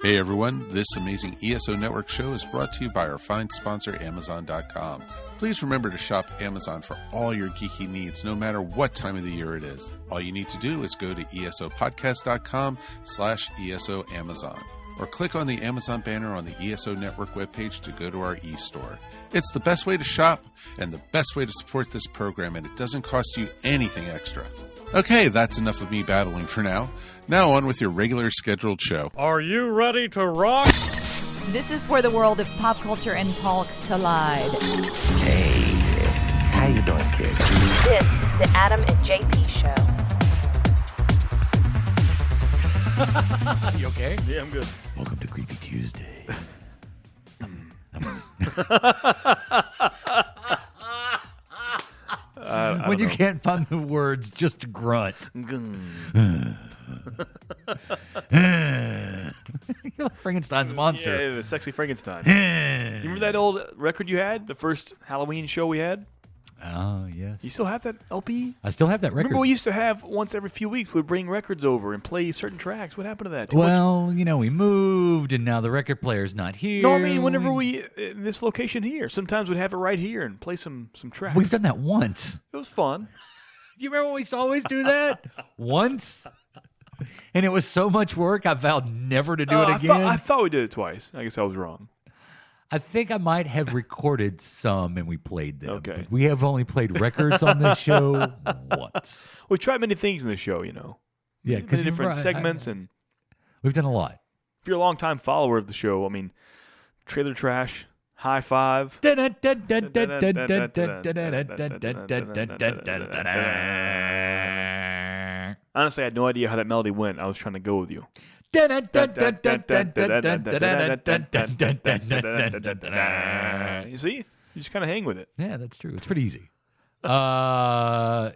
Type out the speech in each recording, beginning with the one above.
Hey everyone, this amazing ESO Network show is brought to you by our fine sponsor, Amazon.com. Please remember to shop Amazon for all your geeky needs, no matter what time of the year it is. All you need to do is go to esopodcast.com/ESO Amazon, or click on the Amazon banner on the ESO Network webpage to go to our e-store. It's the best way to shop and the best way to support this program, and it doesn't cost you anything extra. Okay, that's enough of me babbling for now. Now on with your regular scheduled show. Are you ready to rock? This is where the world of pop culture and talk collide. Hey, how you doing, kid? This is the Adam and JP Show. You okay? Yeah, I'm good. Welcome to Creepy Tuesday. When you can't find the words, just grunt. You're like Frankenstein's monster. Yeah, the sexy Frankenstein. You remember that old record you had? The first Halloween show we had? Oh, yes. You still have that LP? I still have that record. Remember we used to have once every few weeks we'd bring records over and play certain tracks. What happened to that? Well, you know, we moved and now the record player's not here. No, I mean whenever we in this location here. Sometimes we'd have it right here and play some tracks. We've done that once. It was fun. You remember when we used to always do that? Once? And it was so much work, I vowed never to do it again. I thought we did it twice. I guess I was wrong. I think I might have recorded some and we played them. Okay. But we have only played records on this show once. We've tried many things in this show, you know. Yeah, because many different segments and we've done a lot. If you're a long-time follower of the show, I mean, Trailer Trash, High Five. Honestly, I had no idea how that melody went. I was trying to go with you. You see? You just kind of hang with it. Yeah, that's true. It's pretty easy. Yeah,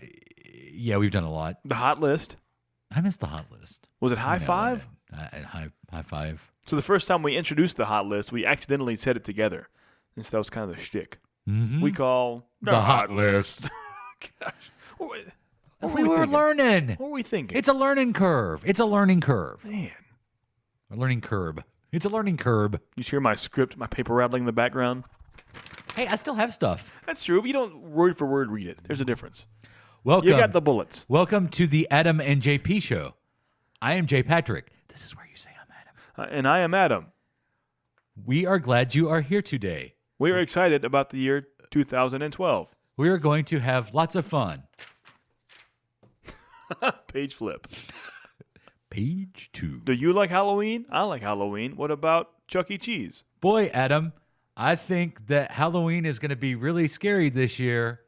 we've done a lot. The hot list. I missed the hot list. Was it High Five? High Five. So the first time we introduced the hot list, we accidentally said it together. And so that was kind of the shtick. Mm-hmm. We call the hot list. Gosh. We were learning. What were we thinking? It's a learning curve. It's a learning curve. Man. A learning curb. It's a learning curb. You just hear my script, my paper rattling in the background? Hey, I still have stuff. That's true, but you don't word for word read it. There's a difference. Welcome. You got the bullets. Welcome to the Adam and JP show. I am Jay Patrick. This is where you say I'm Adam. And I am Adam. We are glad you are here today. We are excited about the year 2012. We are going to have lots of fun. Page flip. Page 2. Do you like Halloween? I like Halloween. What about Chuck E. Cheese? Boy, Adam, I think that Halloween is going to be really scary this year.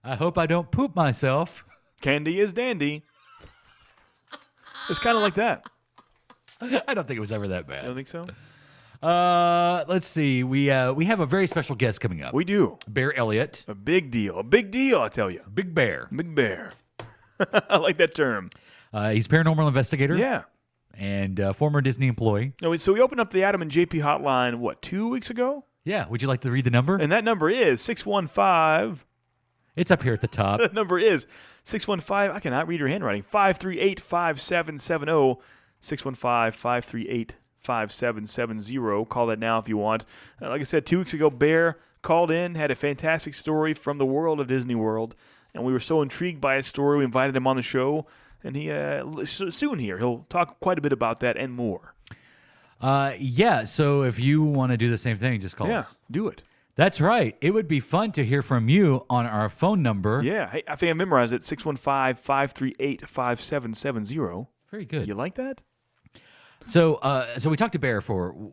I hope I don't poop myself. Candy is dandy. It's kind of like that. I don't think it was ever that bad. I don't think so. Let's see. We have a very special guest coming up. We do. Bear Elliott. A big deal. A big deal, I tell you. Big Bear. Big Bear. I like that term. He's a paranormal investigator. Yeah. And former Disney employee. So we opened up the Adam and JP hotline, 2 weeks ago? Yeah. Would you like to read the number? And that number is 615. It's up here at the top. That number is 615. I cannot read your handwriting. 538-5770. 615-538-5770. Call that now if you want. Like I said, 2 weeks ago, Bear called in, had a fantastic story from the world of Disney World. And we were so intrigued by his story, we invited him on the show. And he soon here, he'll talk quite a bit about that and more. Yeah, so if you want to do the same thing, just call us. Yeah, do it. That's right. It would be fun to hear from you on our phone number. Yeah, hey, I think I memorized it, 615-538-5770. Very good. You like that? So we talked to Bear for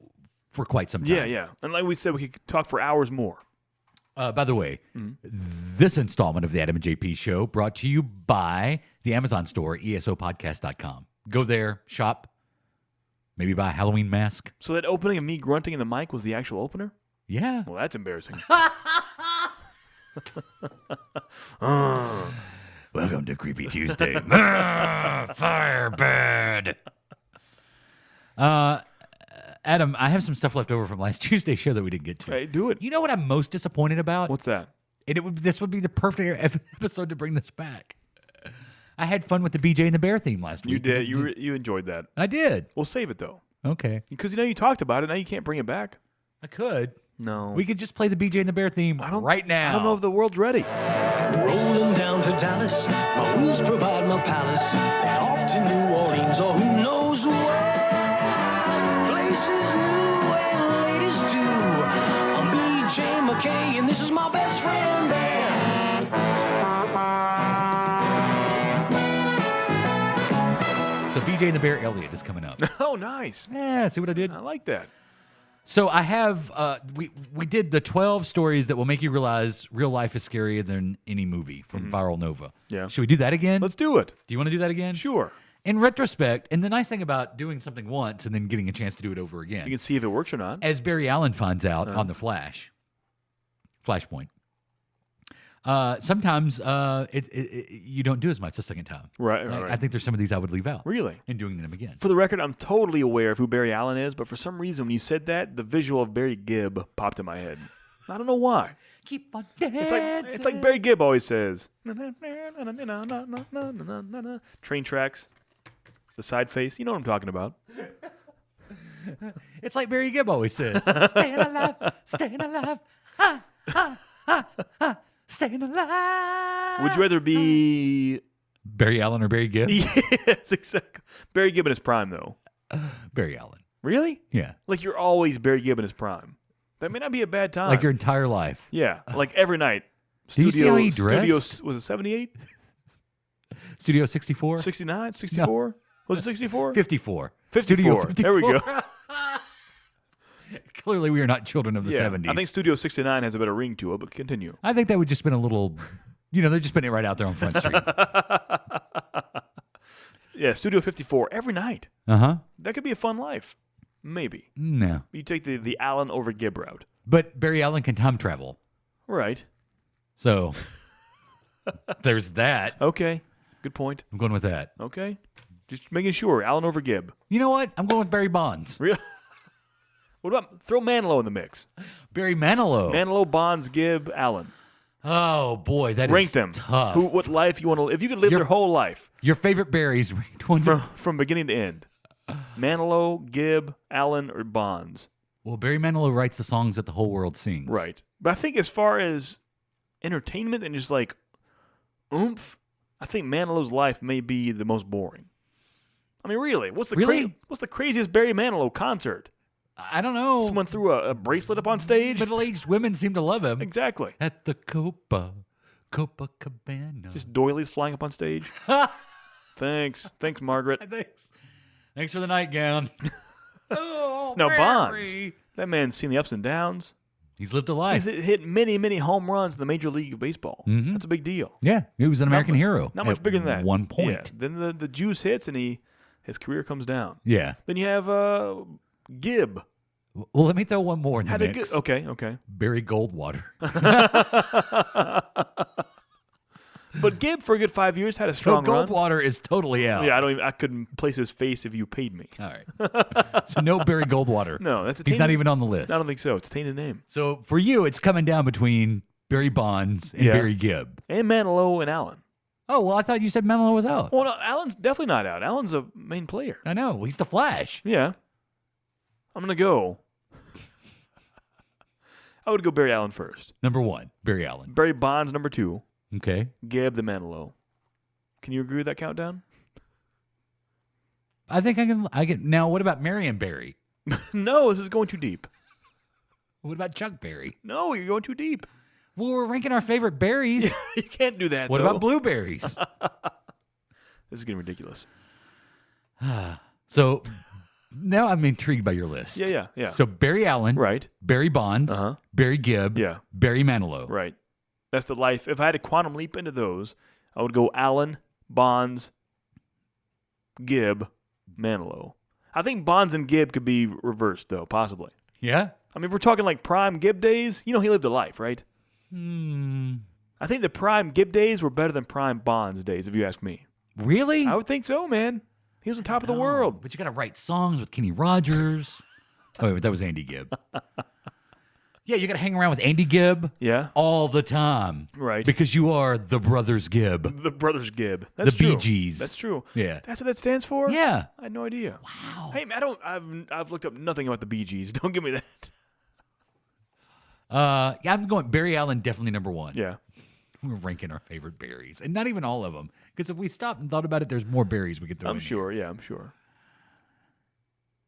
quite some time. Yeah. And like we said, we could talk for hours more. By the way, this installment of the Adam and JP show brought to you by the Amazon store, esopodcast.com. Go there, shop, maybe buy a Halloween mask. So that opening of me grunting in the mic was the actual opener? Yeah. Well, that's embarrassing. Welcome to Creepy Tuesday. Firebird. Adam, I have some stuff left over from last Tuesday's show that we didn't get to. Hey, do it. You know what I'm most disappointed about? What's that? And this would be the perfect episode to bring this back. I had fun with the BJ and the Bear theme last week. You did. You enjoyed that. I did. We'll save it, though. Okay. Because you talked about it. Now you can't bring it back. I could. No. We could just play the BJ and the Bear theme right now. I don't know if the world's ready. Rolling down to Dallas, my wheels provide my palace, and off to New Orleans or who knows where. Places new and ladies too. I'm BJ McKay and this is my best friend Bear. So BJ and the Bear Elliott is coming up. Oh, nice. Yeah, see what I did? I like that. So I have, we did the 12 stories that will make you realize real life is scarier than any movie from Viral Nova. Yeah. Should we do that again? Let's do it. Do you want to do that again? Sure. In retrospect, and the nice thing about doing something once and then getting a chance to do it over again, You can see if it works or not. as Barry Allen finds out on the Flashpoint, sometimes you don't do as much the second time. Right. I think there's some of these I would leave out. Really? And doing them again. For the record, I'm totally aware of who Barry Allen is, but for some reason, when you said that, the visual of Barry Gibb popped in my head. I don't know why. Keep on dancing. It's like Barry Gibb always says. Train tracks. The side face. You know what I'm talking about. It's like Barry Gibb always says. Staying alive, staying alive. Ha, ha, ha, ha. Staying alive. Would you rather be... Barry Allen or Barry Gibb? Yes, exactly. Barry Gibb in his prime, though. Barry Allen. Really? Yeah. Like you're always Barry Gibb in his prime. That may not be a bad time. Like your entire life. Yeah, like every night. Do you see how he dressed? Studio, was it 78? Studio 64? 69? 64? Was it 64? 54. 54. Studio 54. There we go. Clearly, we are not children of the 70s. I think Studio 69 has a better ring to it, but continue. I think that would just been a little, they're just putting it right out there on Front Street. Yeah, Studio 54 every night. Uh-huh. That could be a fun life. Maybe. No. You take the Allan over Gibb route. But Barry Allen can time travel. Right. So, there's that. Okay. Good point. I'm going with that. Okay. Just making sure. Allan over Gibb. You know what? I'm going with Barry Bonds. Real. What about throw Manilow in the mix? Barry Manilow. Manilow, Bonds, Gibb, Allan. Oh, boy, that Rank is them. tough. What life you want to live? If you could live their whole life Your favorite Barrys ranked one. from beginning to end. Manilow, Gibb, Allan, or Bonds. Well, Barry Manilow writes the songs that the whole world sings. Right. But I think as far as entertainment and just like oomph, I think Manilow's life may be the most boring. I mean, really, what's the craziest Barry Manilow concert? I don't know. Someone threw a bracelet up on stage? Middle-aged women seem to love him. Exactly. At the Copacabana. Just doilies flying up on stage. Thanks, Margaret. Thanks for the nightgown. Now, Bonds, that man's seen the ups and downs. He's lived a life. He's hit many, many home runs in the Major League of Baseball. Mm-hmm. That's a big deal. Yeah, he was an American hero. Not much bigger than that. 1 point. Yeah. Then the juice hits and his career comes down. Yeah. Then you have Gibb. Well, let me throw one more in the mix. Okay. Barry Goldwater. But Gibb, for a good 5 years, had a strong run. Goldwater is totally out. Yeah, I couldn't place his face if you paid me. All right. So no Barry Goldwater. No, that's he's not even on the list. I don't think so. It's a tainted name. So for you, it's coming down between Barry Bonds and Barry Gibb. And Manilow and Allan. Oh, well, I thought you said Manilow was out. Well, no, Allan's definitely not out. Allan's a main player. I know. He's the Flash. Yeah. I'm going to go. I would go Barry Allen first. Number 1, Barry Allen. Barry Bonds, number 2. Okay. Gibb, the Manilow. Can you agree with that countdown? I think I can. Now, what about Marion Barry? No, this is going too deep. What about Chuck Berry? No, you're going too deep. Well, we're ranking our favorite berries. You can't do that, What though. about blueberries? This is getting ridiculous. So now I'm intrigued by your list. Yeah. So Barry Allen. Right. Barry Bonds. Uh-huh. Barry Gibb. Yeah. Barry Manilow. Right. That's the life. If I had a quantum leap into those, I would go Allan, Bonds, Gibb, Manilow. I think Bonds and Gibb could be reversed, though, possibly. Yeah? I mean, if we're talking like prime Gibb days, he lived a life, right? I think the prime Gibb days were better than prime Bonds days, if you ask me. Really? I would think so, man. He was on top of the world. But you got to write songs with Kenny Rogers. Oh, wait, that was Andy Gibb. Yeah, you got to hang around with Andy Gibb. Yeah. All the time. Right. Because you are the Brothers Gibb. The Brothers Gibb. That's The true. Bee Gees. That's true. Yeah. That's what that stands for? Yeah. I had no idea. Wow. Hey, man, I've looked up nothing about the Bee Gees. Don't give me that. Yeah, I'm going Barry Allen, definitely number one. Yeah. We're ranking our favorite berries. And not even all of them. Because if we stopped and thought about it, there's more berries we could throw in I'm sure. here. Yeah, I'm sure.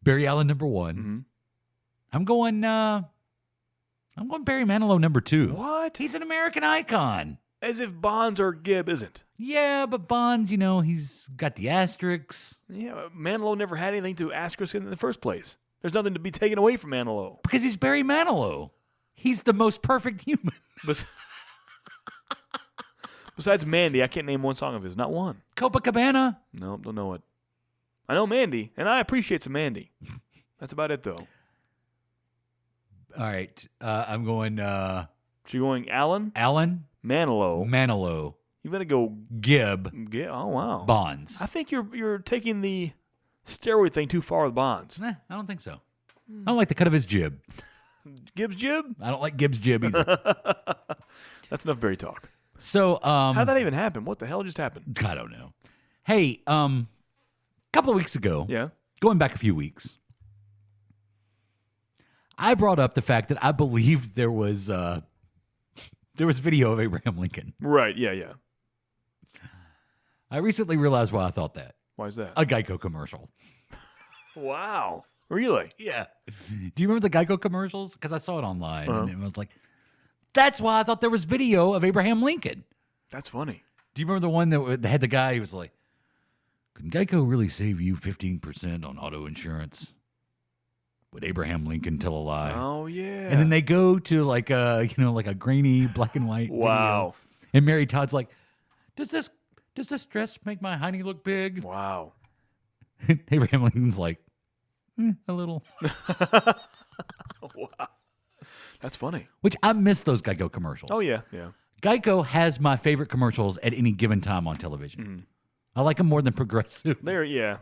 Barry Allen, number one. Mm-hmm. I'm going Barry Manilow, number two. What? He's an American icon. As if Bonds or Gibb isn't. Yeah, but Bonds, he's got the asterisks. Yeah, but Manilow never had anything to asterisk in the first place. There's nothing to be taken away from Manilow. Because he's Barry Manilow. He's the most perfect human. Besides Mandy, I can't name one song of his. Not one. Copacabana. No, don't know it. I know Mandy, and I appreciate some Mandy. That's about it, though. All right. I'm going So you're going Allan, Allen, Manilow. You better go Gibb, Oh, wow. Bonds. I think you're taking the steroid thing too far with Bonds. I don't think so. I don't like the cut of his jib. Gibbs Jib? I don't like Gibb's jib either. That's enough Barry talk. So, How did that even happen? What the hell just happened? I don't know. Hey, a couple of weeks ago, Yeah. going back a few weeks, I brought up the fact that I believed there was video of Abraham Lincoln. Right, yeah. I recently realized why I thought that. Why is that? A Geico commercial. Wow. Really? Yeah. Do you remember the Geico commercials? Because I saw it online, Uh-huh. and it was like, that's why I thought there was video of Abraham Lincoln. That's funny. Do you remember the one that had the guy who was like, can Geico really save you 15% on auto insurance? Would Abraham Lincoln tell a lie? Oh, yeah. And then they go to like a grainy black and white Wow. video. And Mary Todd's like, does this dress make my hiney look big? Wow. And Abraham Lincoln's like, a little. Wow. That's funny. Which I miss those Geico commercials. Oh, yeah. Geico has my favorite commercials at any given time on television. I like them more than Progressive.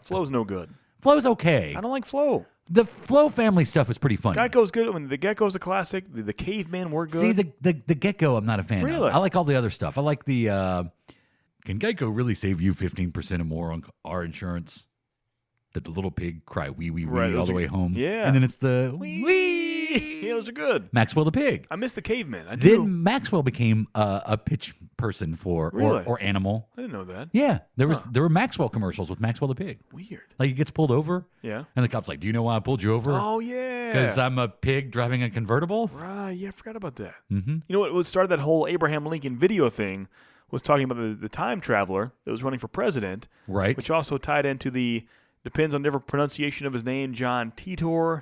Flow's no good. Flow's okay. I don't like Flow. The Flow family stuff is pretty funny. Geico's good. I mean, the Gecko's a classic. The Caveman were good. See, the Gecko I'm not a fan Really? of. I like all the other stuff. I like the, can Geico really save you 15% or more on our insurance? That the little pig cry wee, wee, wee Right, all those the are- way home. yeah. And then it's the wee. Yeah, those are good. Maxwell the pig. I miss the Caveman. I do. Then Maxwell became a pitch person for Really? or animal. I didn't know that. Yeah, there were Maxwell commercials with Maxwell the pig. Weird. Like he gets pulled over, Yeah. and the cop's like, "Do you know why I pulled you over? Oh, yeah. Because I'm a pig driving a convertible." Right. Yeah, I forgot about that. Mm-hmm. You know what started that whole Abraham Lincoln video thing was talking about the time traveler that was running for president. Right. Which also tied into the, depends on different pronunciation of his name, John Titor,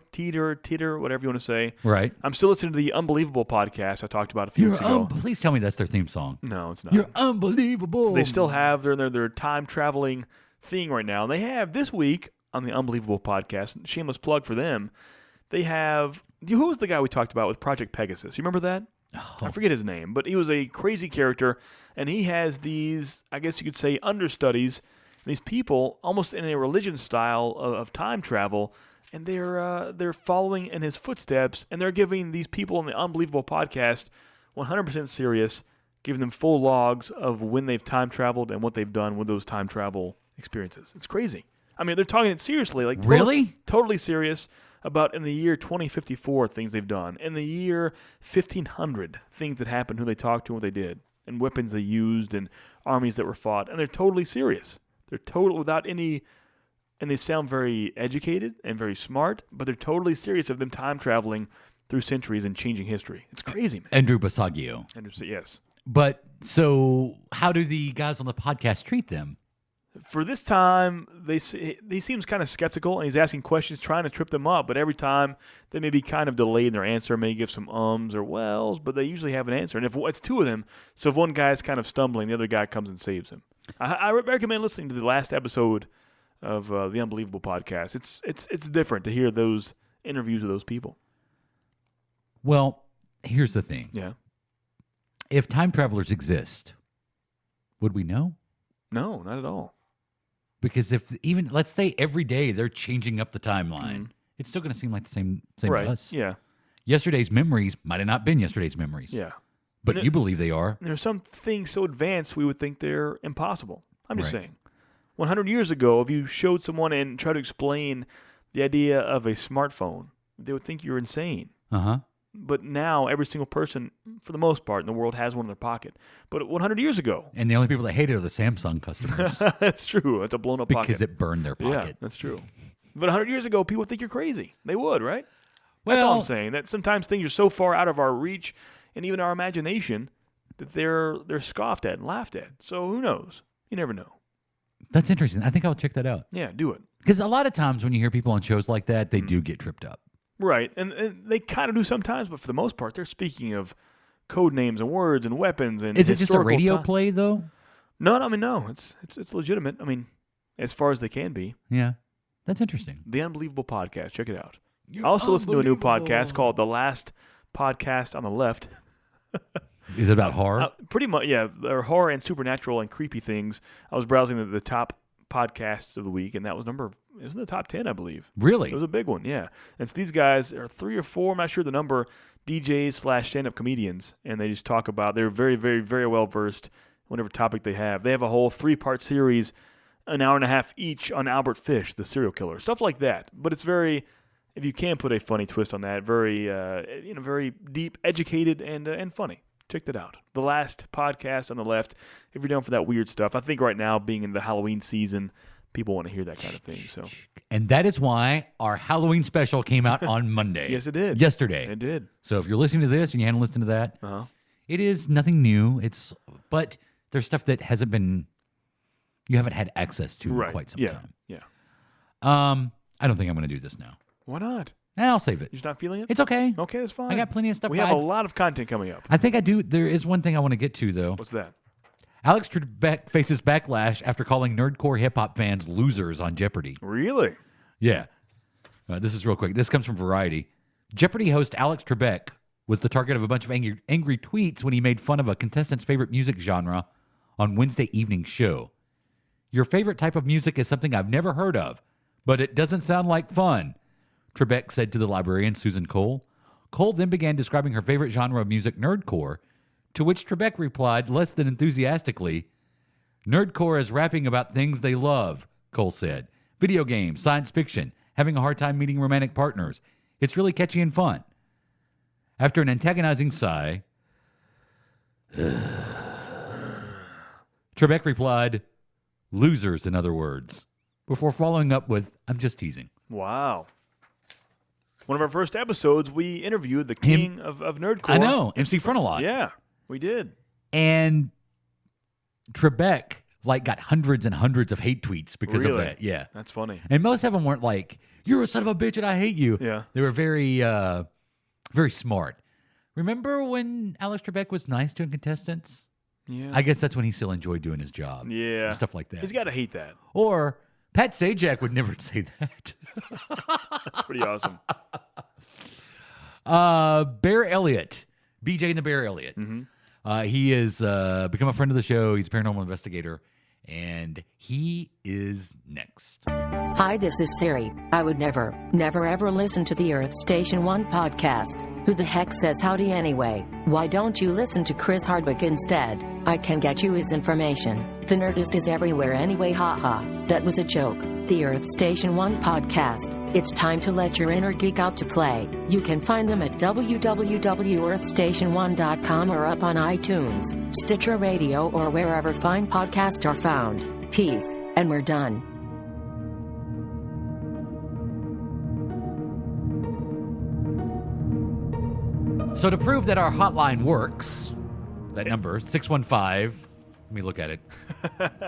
whatever you want to say. Right. I'm still listening to the Unbelievable podcast I talked about a few weeks ago. Please tell me that's their theme song. No, it's not. You're unbelievable. They still have their time traveling thing right now. And they have this week on the Unbelievable podcast, shameless plug for them, they have, who was the guy we talked about with Project Pegasus? You remember that? I forget his name, but he was a crazy character, and he has these, I guess you could say, understudies, these people almost in a religion style of time travel, and they're following in his footsteps, and they're giving these people on the Unbelievable podcast 100% serious, giving them full logs of when they've time traveled and what they've done with those time travel experiences. It's crazy. I mean, they're talking it seriously, like Really? totally serious about in the year 2054 things they've done, in the year 1500 things that happened, who they talked to, and what they did, and weapons they used, and armies that were fought, and they're totally serious. They're total without any, and they sound very educated and very smart, but they're totally serious of them time traveling through centuries and changing history. It's crazy, man. Andrew Basaggio. Yes. But so how do the guys on the podcast treat them? For this time, he seems kind of skeptical, and he's asking questions, trying to trip them up. But every time, they may be kind of delayed in their answer, may give some ums or wells, but they usually have an answer. And if it's two of them, so if one guy's kind of stumbling, the other guy comes and saves him. I recommend listening to the last episode of the Unbelievable podcast. It's different to hear those interviews with those people. Well, here's the thing. Yeah. If time travelers exist, would we know? No, not at all. Because if even, let's say every day they're changing up the timeline, it's still going to seem like the same Right. to us. Yeah. yesterday's memories might have not been yesterday's memories. Yeah. But you believe they are. There's some things so advanced we would think they're impossible. I'm just Right. saying. 100 years ago, if you showed someone and tried to explain the idea of a smartphone, they would think you're insane. Uh-huh. But now every single person, for the most part, in the world has one in their pocket. But 100 years ago, And the only people that hate it are the Samsung customers that's true. It's a blown up because pocket. it burned their Yeah, pocket. that's true. But 100 years ago, people would think you're crazy. They would, right? That's all I'm saying. That sometimes things are so far out of our reach and even our imagination that they're scoffed at and laughed at. So who knows? You never know. That's interesting. I think I'll check that out. Yeah, do it. Because a lot of times when you hear people on shows like that, they do get tripped up. Right, and they kind of do sometimes, but for the most part, they're speaking of code names and words and weapons and. Is it just a historical radio ti- play, though? No, I mean no. It's legitimate. I mean, as far as they can be. Yeah. That's interesting. The Unbelievable Podcast. Check it out. I also listen to a new podcast called The Last Podcast on the Left. Is it about horror? Pretty much, yeah. They're horror and supernatural and creepy things. I was browsing the top podcasts of the week, and that was it was in the top 10, I believe. Really? It was a big one, yeah. And so these guys are 3 or 4, I'm not sure the number, DJs / stand-up comedians, and they just talk about, they're very, very, very well-versed whatever topic they have. They have a whole 3-part series, an hour and a half each, on Albert Fish, the serial killer, stuff like that. But it's very, if you can put a funny twist on that, very, very deep, educated, and funny. Check that out. The Last Podcast on the Left. If you're down for that weird stuff, I think right now, being in the Halloween season, people want to hear that kind of thing. So, And that is why our Halloween special came out on Monday. Yes, it did. Yesterday. It did. So if you're listening to this and you hadn't listened to that, it is nothing new. But there's stuff that you haven't had access to in quite some time. Yeah. I don't think I'm going to do this now. Why not? I'll save it. You're just not feeling it? It's okay. Okay, that's fine. I got plenty of stuff. We have a lot of content coming up. I think I do. There is one thing I want to get to, though. What's that? Alex Trebek faces backlash after calling nerdcore hip-hop fans losers on Jeopardy. Really? Yeah. This is real quick. This comes from Variety. Jeopardy host Alex Trebek was the target of a bunch of angry tweets when he made fun of a contestant's favorite music genre on Wednesday evening's show. Your favorite type of music is something I've never heard of, but it doesn't sound like fun, Trebek said to the librarian, Susan Cole. Cole then began describing her favorite genre of music, nerdcore, to which Trebek replied less than enthusiastically, "Nerdcore is rapping about things they love," Cole said. "Video games, science fiction, having a hard time meeting romantic partners. It's really catchy and fun." After an antagonizing sigh, Trebek replied, "Losers, in other words," before following up with, "I'm just teasing." Wow. One of our first episodes, we interviewed the king of nerdcore. I know, MC Frontalot. Yeah, we did. And Trebek got hundreds and hundreds of hate tweets because of that. Yeah. That's funny. And most of them weren't like, "You're a son of a bitch and I hate you." Yeah. They were very, very smart. Remember when Alex Trebek was nice to contestants? Yeah. I guess that's when he still enjoyed doing his job. Yeah. And stuff like that. He's got to hate that. Or Pat Sajak would never say that. That's pretty awesome. Bear Elliott, BJ and the Bear Elliott. Mm-hmm. He has become a friend of the show. He's a paranormal investigator, and he is next. Hi, this is Siri. I would never, ever listen to the Earth Station 1 podcast. Who the heck says howdy anyway? Why don't you listen to Chris Hardwick instead? I can get you his information. The Nerdist is everywhere anyway, haha. That was a joke. The Earth Station 1 podcast. It's time to let your inner geek out to play. You can find them at www.earthstation1.com or up on iTunes, Stitcher Radio, or wherever fine podcasts are found. Peace, and we're done. So to prove that our hotline works, that number, 615, let me look at it.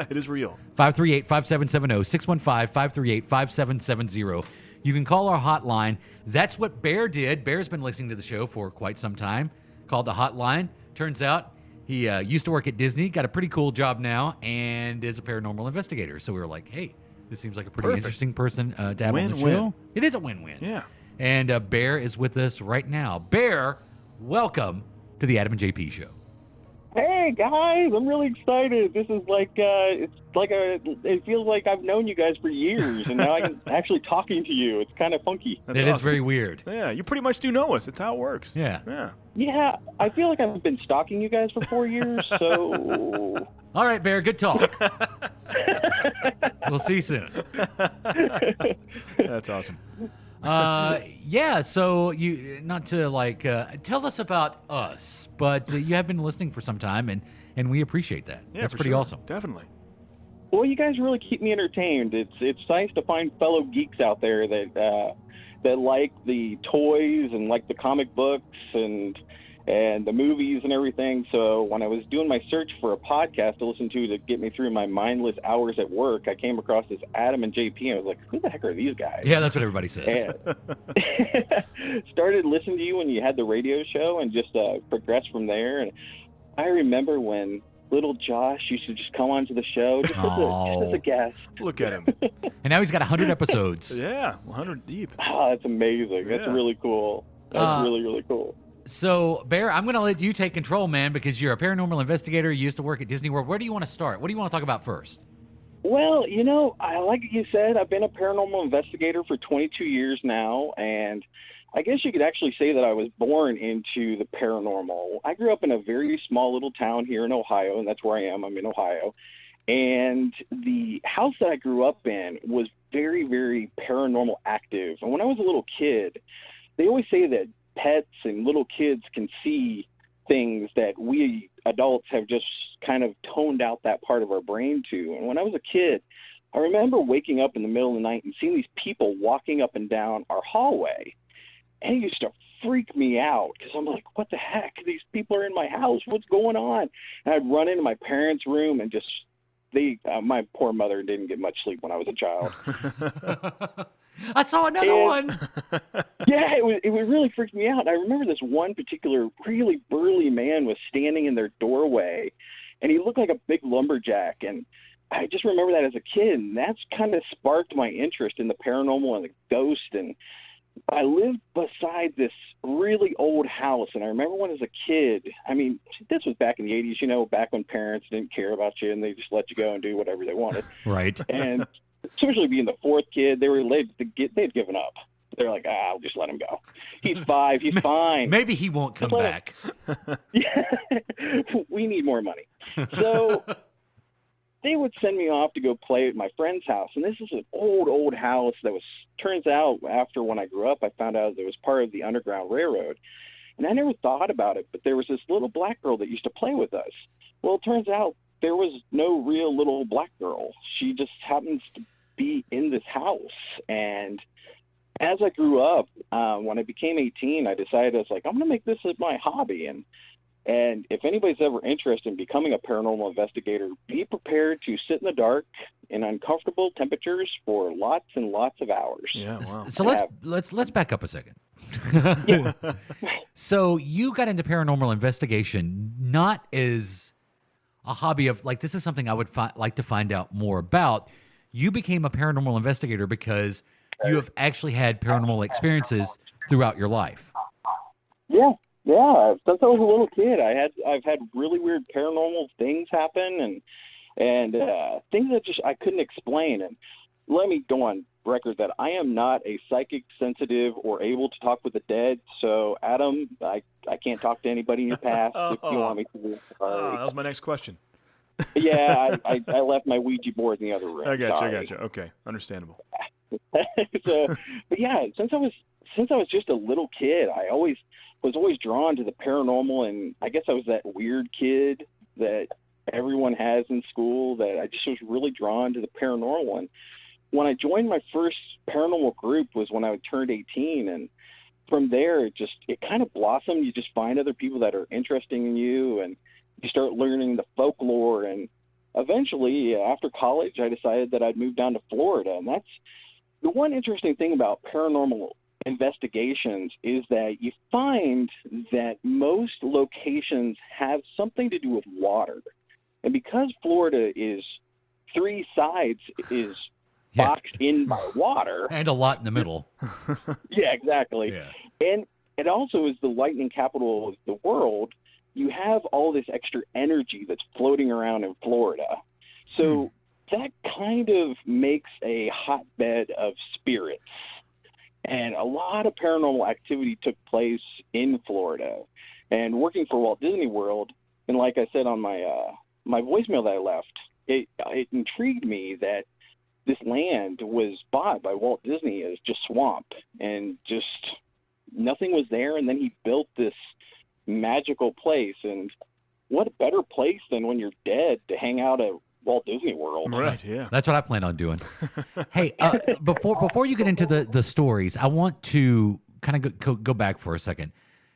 It is real. 538-5770, 615-538-5770. You can call our hotline. That's what Bear did. Bear's been listening to the show for quite some time. Called the hotline. Turns out he used to work at Disney, got a pretty cool job now, and is a paranormal investigator. So we were like, hey, this seems like a pretty interesting person to have on the show. It is a win-win. Yeah. And Bear is with us right now. Bear, welcome to the Adam and JP Show. Hey, guys, I'm really excited. This is like, it feels like I've known you guys for years, and now I'm actually talking to you. It's kind of funky. That's It is awesome. very weird. Yeah, you pretty much do know us. It's how it works. Yeah. Yeah. Yeah, I feel like I've been stalking you guys for 4 years, so... All right, Bear, good talk. We'll see you soon. That's awesome. Yeah, so you, not to like, tell us about us, but you have been listening for some time, and we appreciate that. Yeah, That's for pretty sure. awesome. Definitely. Well, you guys really keep me entertained. It's nice to find fellow geeks out there that like the toys and like the comic books and the movies and everything. So when I was doing my search for a podcast to listen to get me through my mindless hours at work, I came across this Adam and JP, and I was like, who the heck are these guys? Yeah, that's what everybody says. And started listening to you when you had the radio show and just progressed from there. And I remember when little Josh used to just come onto the show just as a guest. Look at him. And now he's got 100 episodes. Yeah, 100 deep. Oh, that's amazing. That's Yeah. really cool. That's really, really cool. So, Bear, I'm going to let you take control, man, because you're a paranormal investigator. You used to work at Disney World. Where do you want to start? What do you want to talk about first? Well, I like you said, I've been a paranormal investigator for 22 years now, and I guess you could actually say that I was born into the paranormal. I grew up in a very small little town here in Ohio, and that's where I am. I'm in Ohio. And the house that I grew up in was very, very paranormal active. And when I was a little kid, they always say that pets and little kids can see things that we adults have just kind of toned out that part of our brain to. And when I was a kid, I remember waking up in the middle of the night and seeing these people walking up and down our hallway. And it used to freak me out because I'm like, what the heck? These people are in my house. What's going on? And I'd run into my parents' room and just my poor mother didn't get much sleep when I was a child. I saw another one. Yeah, it really freaked me out. I remember this one particular really burly man was standing in their doorway, and he looked like a big lumberjack. And I just remember that as a kid, and that's kind of sparked my interest in the paranormal and the ghost. And I lived beside this really old house, and I remember when as a kid, I mean, this was back in the 80s, back when parents didn't care about you and they just let you go and do whatever they wanted. Right. And especially being the fourth kid, they'd given up. They're like, I'll just let him go. He's 5, he's fine. Maybe he won't come back. Yeah, we need more money. So they would send me off to go play at my friend's house. And this is an old house that turns out after when I grew up, I found out it was part of the Underground Railroad. And I never thought about it, but there was this little black girl that used to play with us. Well, it turns out there was no real little black girl. She just happens to be in this house. And as I grew up, when I became 18, I decided I was like, I'm going to make this my hobby. And if anybody's ever interested in becoming a paranormal investigator, be prepared to sit in the dark in uncomfortable temperatures for lots and lots of hours. Yeah, wow. So let's back up a second. So you got into paranormal investigation not as a hobby of like this is something I would like to find out more about. You became a paranormal investigator because you have actually had paranormal experiences throughout your life. Yeah. Yeah, since I was a little kid, I've had really weird paranormal things happen and things that just I couldn't explain. And let me go on record that I am not a psychic, sensitive, or able to talk with the dead. So, Adam, I can't talk to anybody in your past if you want me to. That was my next question. Yeah, I left my Ouija board in the other room. I got you. Okay, understandable. So, but yeah, since I was just a little kid, I was always drawn to the paranormal, and I guess I was that weird kid that everyone has in school that I just was really drawn to the paranormal. And when I joined my first paranormal group was when I turned 18, and from there it kind of blossomed. You just find other people that are interesting in you, and you start learning the folklore. And eventually, after college, I decided that I'd move down to Florida, and that's the one interesting thing about paranormal investigations is that you find that most locations have something to do with water. And because Florida is 3 sides is boxed in by water. And a lot in the middle. Yeah, exactly. Yeah. And it also is the lightning capital of the world. you have all this extra energy that's floating around in Florida. So that kind of makes a hotbed of spirits. And a lot of paranormal activity took place in Florida. And working for Walt Disney World, and like I said on my voicemail that I left, it intrigued me that this land was bought by Walt Disney as just swamp, and just nothing was there. And then he built this magical place. And what a better place than when you're dead to hang out at Walt Disney World. Right, yeah. That's what I plan on doing. Hey, before you get into the stories, I want to kind of go back for a second,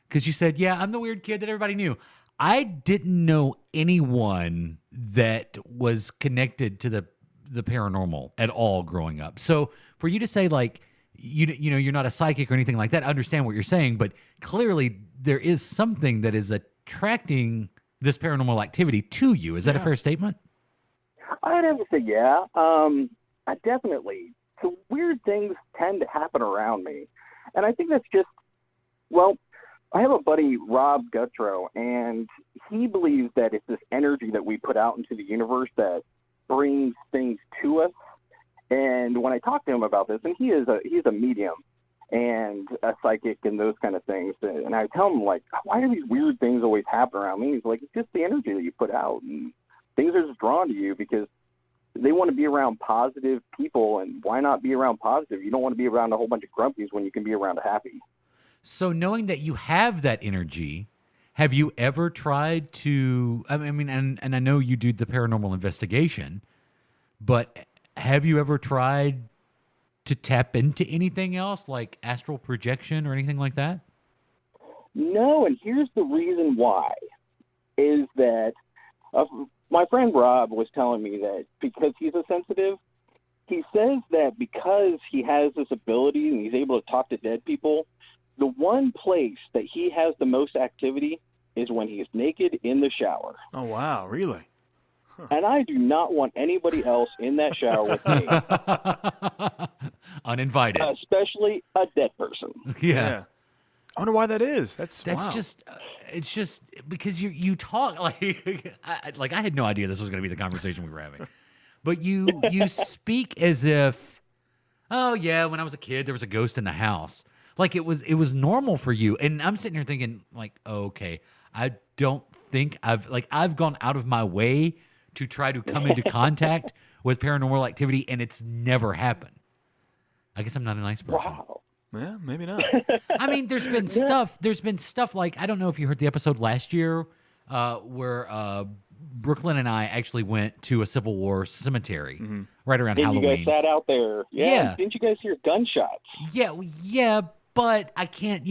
because you said, yeah, I'm the weird kid that everybody knew. I didn't know anyone that was connected to the paranormal at all growing up. So for you to say, like, you know, you're not a psychic or anything like that, I understand what you're saying, but clearly there is something that is attracting this paranormal activity to you. Is that a fair statement? I'd have to say, yeah. I definitely. So weird things tend to happen around me. And I think that's just, well, I have a buddy, Rob Gutrow, and he believes that it's this energy that we put out into the universe that brings things to us. And when I talk to him about this, and he's a medium and a psychic and those kind of things, and I tell him, like, why do these weird things always happen around me? He's like, it's just the energy that you put out, and things are just drawn to you because they want to be around positive people. And why not be around positive? You don't want to be around a whole bunch of grumpies when you can be around a happy. So knowing that you have that energy, have you ever tried to, I mean, and I know you do the paranormal investigation, but have you ever tried to tap into anything else like astral projection or anything like that? No, and here's the reason why, is that my friend Rob was telling me that because he's a sensitive, he says that because he has this ability and he's able to talk to dead people, the one place that he has the most activity is when he's naked in the shower. Oh, wow, really? And I do not want anybody else in that shower with me. Uninvited. Especially a dead person. Yeah. I wonder why that is. That's wow. Just, it's just because you talk like, I had no idea this was going to be the conversation we were having, but you speak as if, oh yeah, when I was a kid, there was a ghost in the house. Like it was normal for you. And I'm sitting here thinking like, oh, okay, I don't think I've gone out of my way to try to come into contact with paranormal activity, and it's never happened. I guess I'm not a nice person. Wow. Yeah, maybe not. I mean, there's been stuff like, I don't know if you heard the episode last year where Brooklyn and I actually went to a Civil War cemetery right around Halloween. You guys sat out there. Yeah. Didn't you guys hear gunshots? Yeah, but I can't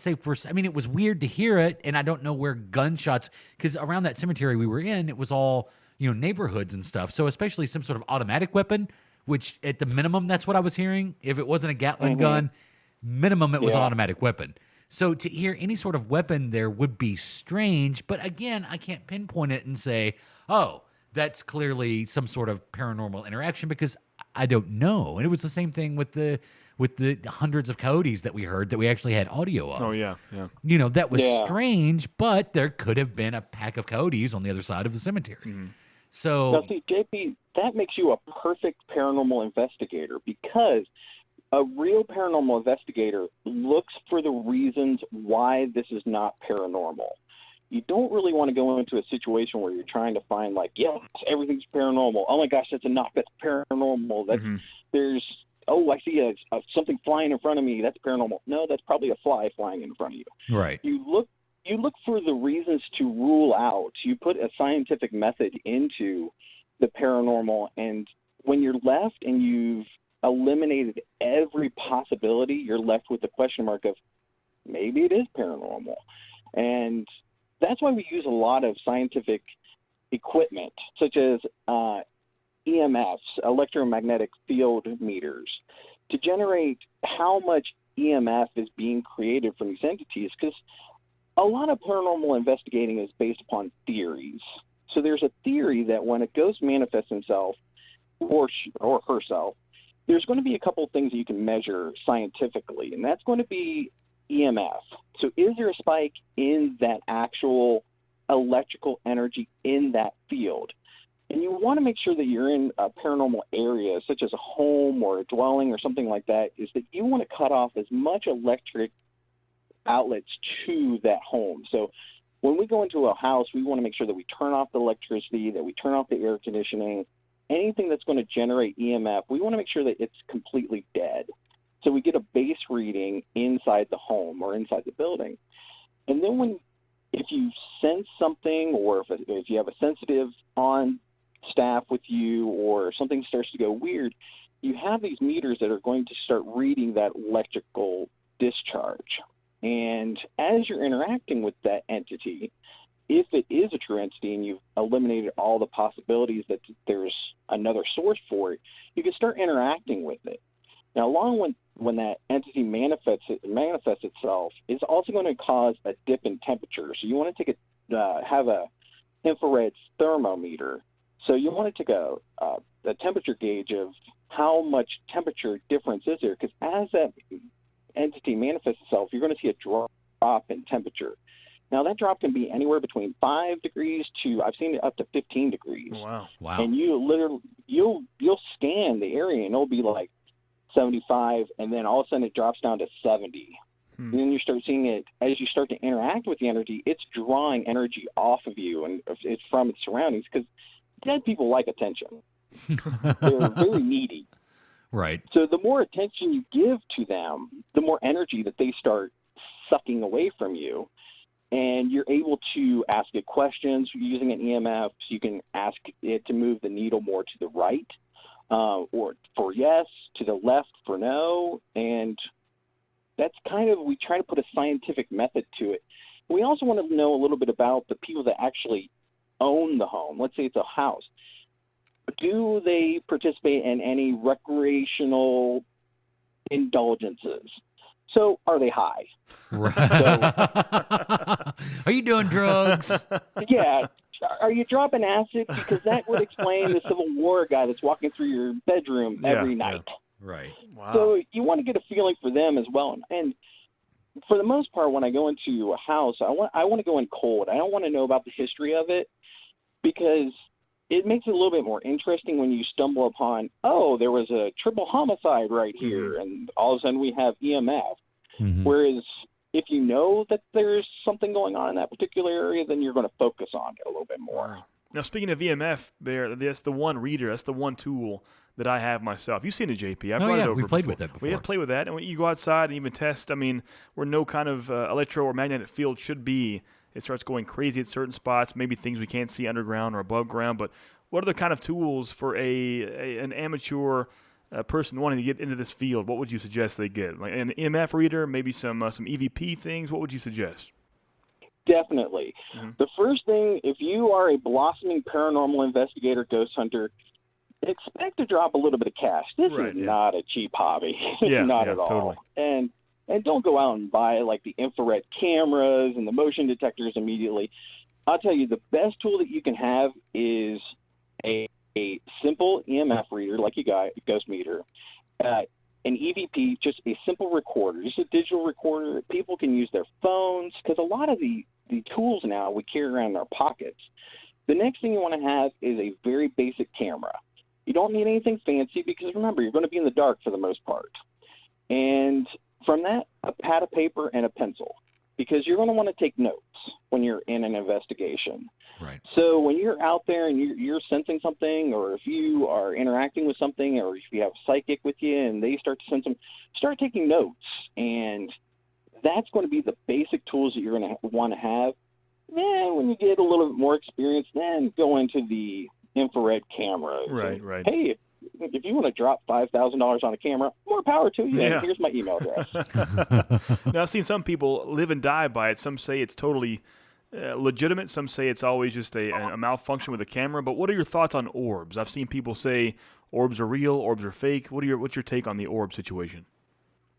say I mean, it was weird to hear it, and I don't know where gunshots, because around that cemetery we were in, it was all, neighborhoods and stuff. So especially some sort of automatic weapon, which at the minimum, that's what I was hearing. If it wasn't a Gatling gun, minimum it was an automatic weapon. So to hear any sort of weapon there would be strange. But again, I can't pinpoint it and say, oh, that's clearly some sort of paranormal interaction, because I don't know. And it was the same thing with the hundreds of coyotes that we heard that we actually had audio of. Oh, yeah. That was strange, but there could have been a pack of coyotes on the other side of the cemetery. So now, see, JP, that makes you a perfect paranormal investigator, because a real paranormal investigator looks for the reasons why this is not paranormal. You don't really want to go into a situation where you're trying to find, like, yes, everything's paranormal. Oh my gosh, that's a knock. That's paranormal. There's, I see something flying in front of me. That's paranormal. No, that's probably a fly flying in front of you. Right. You look for the reasons to rule out. You put a scientific method into the paranormal, and when you're left and you've eliminated every possibility, you're left with the question mark of maybe it is paranormal. And that's why we use a lot of scientific equipment, such as EMFs, electromagnetic field meters, to generate how much EMF is being created from these entities, because a lot of paranormal investigating is based upon theories. So there's a theory that when a ghost manifests himself or herself, there's going to be a couple of things that you can measure scientifically, and that's going to be EMF. So is there a spike in that actual electrical energy in that field? And you want to make sure that you're in a paranormal area, such as a home or a dwelling or something like that, is that you want to cut off as much electric outlets to that home. So when we go into a house, we want to make sure that we turn off the electricity, that we turn off the air conditioning, anything that's going to generate EMF, we want to make sure that it's completely dead. So we get a base reading inside the home or inside the building. And then if you sense something, or if you have a sensitive on staff with you, or something starts to go weird, you have these meters that are going to start reading that electrical discharge. And as you're interacting with that entity, if it is a true entity and you've eliminated all the possibilities that there's another source for it, you can start interacting with it. Now, along when that entity manifests itself, it's also going to cause a dip in temperature. So you want to have a infrared thermometer. So you want to take a temperature gauge of how much temperature difference is there, because as that entity manifests itself, you're going to see a drop in temperature. Now, that drop can be anywhere between 5 degrees to, I've seen it up to 15 degrees. Wow. And you'll scan the area, and it'll be like 75, and then all of a sudden it drops down to 70. And then you start seeing it, as you start to interact with the energy, it's drawing energy off of you, and it's from its surroundings, because dead people like attention. They're very needy. Right. So the more attention you give to them, the more energy that they start sucking away from you. And you're able to ask it questions using an EMF. So you can ask it to move the needle more to the right, or for yes, to the left for no. And that's we try to put a scientific method to it. We also want to know a little bit about the people that actually own the home. Let's say it's a house. Do they participate in any recreational indulgences? So are they high? Right. Are you doing drugs? Yeah. Are you dropping acid? Because that would explain the Civil War guy that's walking through your bedroom every night. Yeah. Right. Wow. So you want to get a feeling for them as well. And for the most part, when I go into a house, I want to go in cold. I don't want to know about the history of it, because it makes it a little bit more interesting when you stumble upon, there was a triple homicide right here, and all of a sudden we have EMF. Whereas if you know that there's something going on in that particular area, then you're going to focus on it a little bit more. Wow. Now, speaking of EMF, Bear, that's the one reader, that's the one tool that I have myself. You've seen it, JP. I've brought it over we've played before. with it before. We have played with that, and when you go outside and even test, where no kind of electro or magnetic field should be, it starts going crazy at certain spots, maybe things we can't see underground or above ground. But what are the kind of tools for an amateur person wanting to get into this field? What would you suggest they get? Like an EMF reader, maybe some EVP things? What would you suggest? Definitely. The first thing, if you are a blossoming paranormal investigator, ghost hunter, expect to drop a little bit of cash. This is not a cheap hobby. Not at all. Totally. And don't go out and buy like the infrared cameras and the motion detectors immediately. I'll tell you, the best tool that you can have is a simple EMF reader, like you got, ghost meter, an EVP, just a simple recorder, just a digital recorder. People can use their phones, because a lot of the tools now we carry around in our pockets. The next thing you want to have is a very basic camera. You don't need anything fancy, because remember, you're going to be in the dark for the most part. And from that, a pad of paper and a pencil, because you're going to want to take notes when you're in an investigation. Right. So when you're out there and you're sensing something, or if you are interacting with something, or if you have a psychic with you and they start to sense them, start taking notes. And that's going to be the basic tools that you're going to want to have. Then when you get a little bit more experience, then go into the infrared cameras. Right. Hey, if you want to drop $5,000 on a camera, more power to you. Yeah. Here's my email address. Now, I've seen some people live and die by it. Some say it's totally legitimate. Some say it's always just a malfunction with the camera. But what are your thoughts on orbs? I've seen people say orbs are real, orbs are fake. What's your take on the orb situation?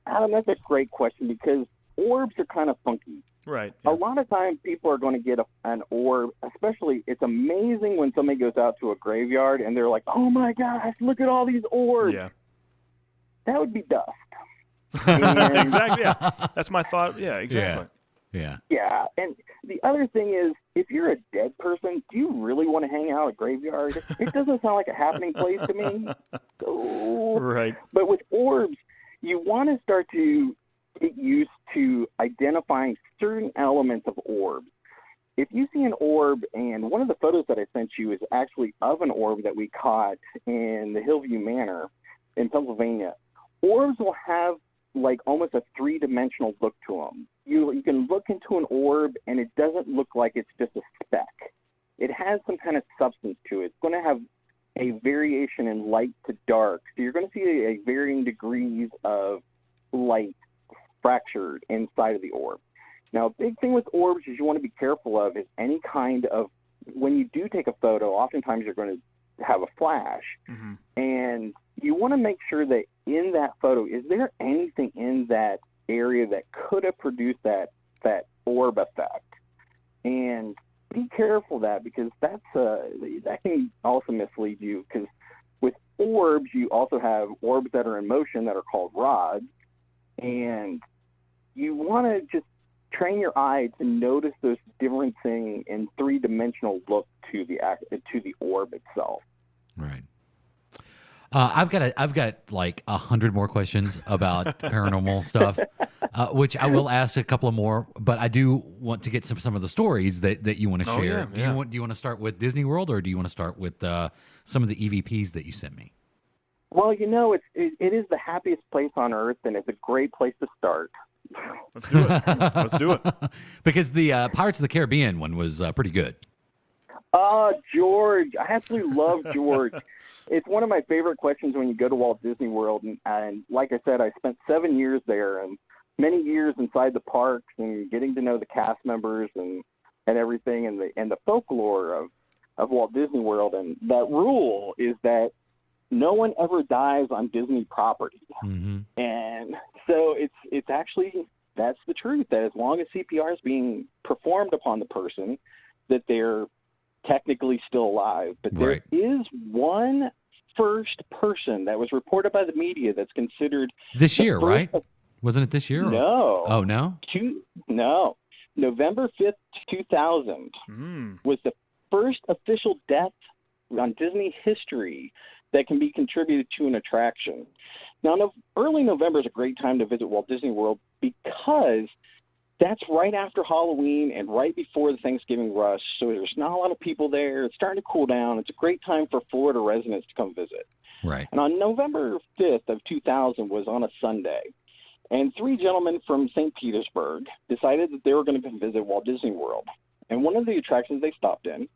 Adam, that's a great question, because orbs are kind of funky. Right. Yeah. A lot of times people are going to get an orb, especially it's amazing when somebody goes out to a graveyard and they're like, oh my gosh, look at all these orbs. Yeah. That would be dust. Exactly. Yeah. That's my thought. Yeah, exactly. Yeah. Yeah, and the other thing is, if you're a dead person, do you really want to hang out at a graveyard? It doesn't sound like a happening place to me. So, Right. but with orbs, you want to start to get used to identifying certain elements of orbs. If you see an orb, and one of the photos that I sent you is actually of an orb that we caught in the Hillview Manor in Pennsylvania, orbs will have like almost a three-dimensional look to them. You can look into an orb, and it doesn't look like it's just a speck. It has some kind of substance to it. It's going to have a variation in light to dark. So you're going to see a varying degrees of light fractured inside of the orb. Now, a big thing with orbs is you want to be careful of is any kind of, when you do take a photo, oftentimes you're going to have a flash. Mm-hmm. And you want to make sure that in that photo, is there anything in that area that could have produced that orb effect? And be careful of that, because that can also mislead you, because with orbs, you also have orbs that are in motion that are called rods. And you want to just train your eye to notice those differencing in three-dimensional look to the orb itself. Right. I've got like 100 more questions about paranormal stuff, which I will ask a couple of more. But I do want to get some of the stories that you want to share. Yeah, Do you want to start with Disney World, or do you want to start with some of the EVPs that you sent me? Well, it is the happiest place on earth, and it's a great place to start. Let's do it. Let's do it. Because the Pirates of the Caribbean one was pretty good. George. I absolutely love George. It's one of my favorite questions when you go to Walt Disney World. And like I said, I spent 7 years there and many years inside the parks and getting to know the cast members and everything and the folklore of Walt Disney World. And that rule is that no one ever dies on Disney property. Mm-hmm. And so it's actually, that's the truth, that as long as CPR is being performed upon the person, that they're technically still alive. But Right. there is one first person that was reported by the media that's considered This the year, first right? Wasn't it this year? or- No. Oh, no? No. November 5th, 2000 was the first official death on Disney history that can be contributed to an attraction. Now, early November is a great time to visit Walt Disney World because that's right after Halloween and right before the Thanksgiving rush, so there's not a lot of people there. It's starting to cool down. It's a great time for Florida residents to come visit. Right. And on November 5th of 2000 was on a Sunday, and three gentlemen from St. Petersburg decided that they were going to visit Walt Disney World. And one of the attractions they stopped in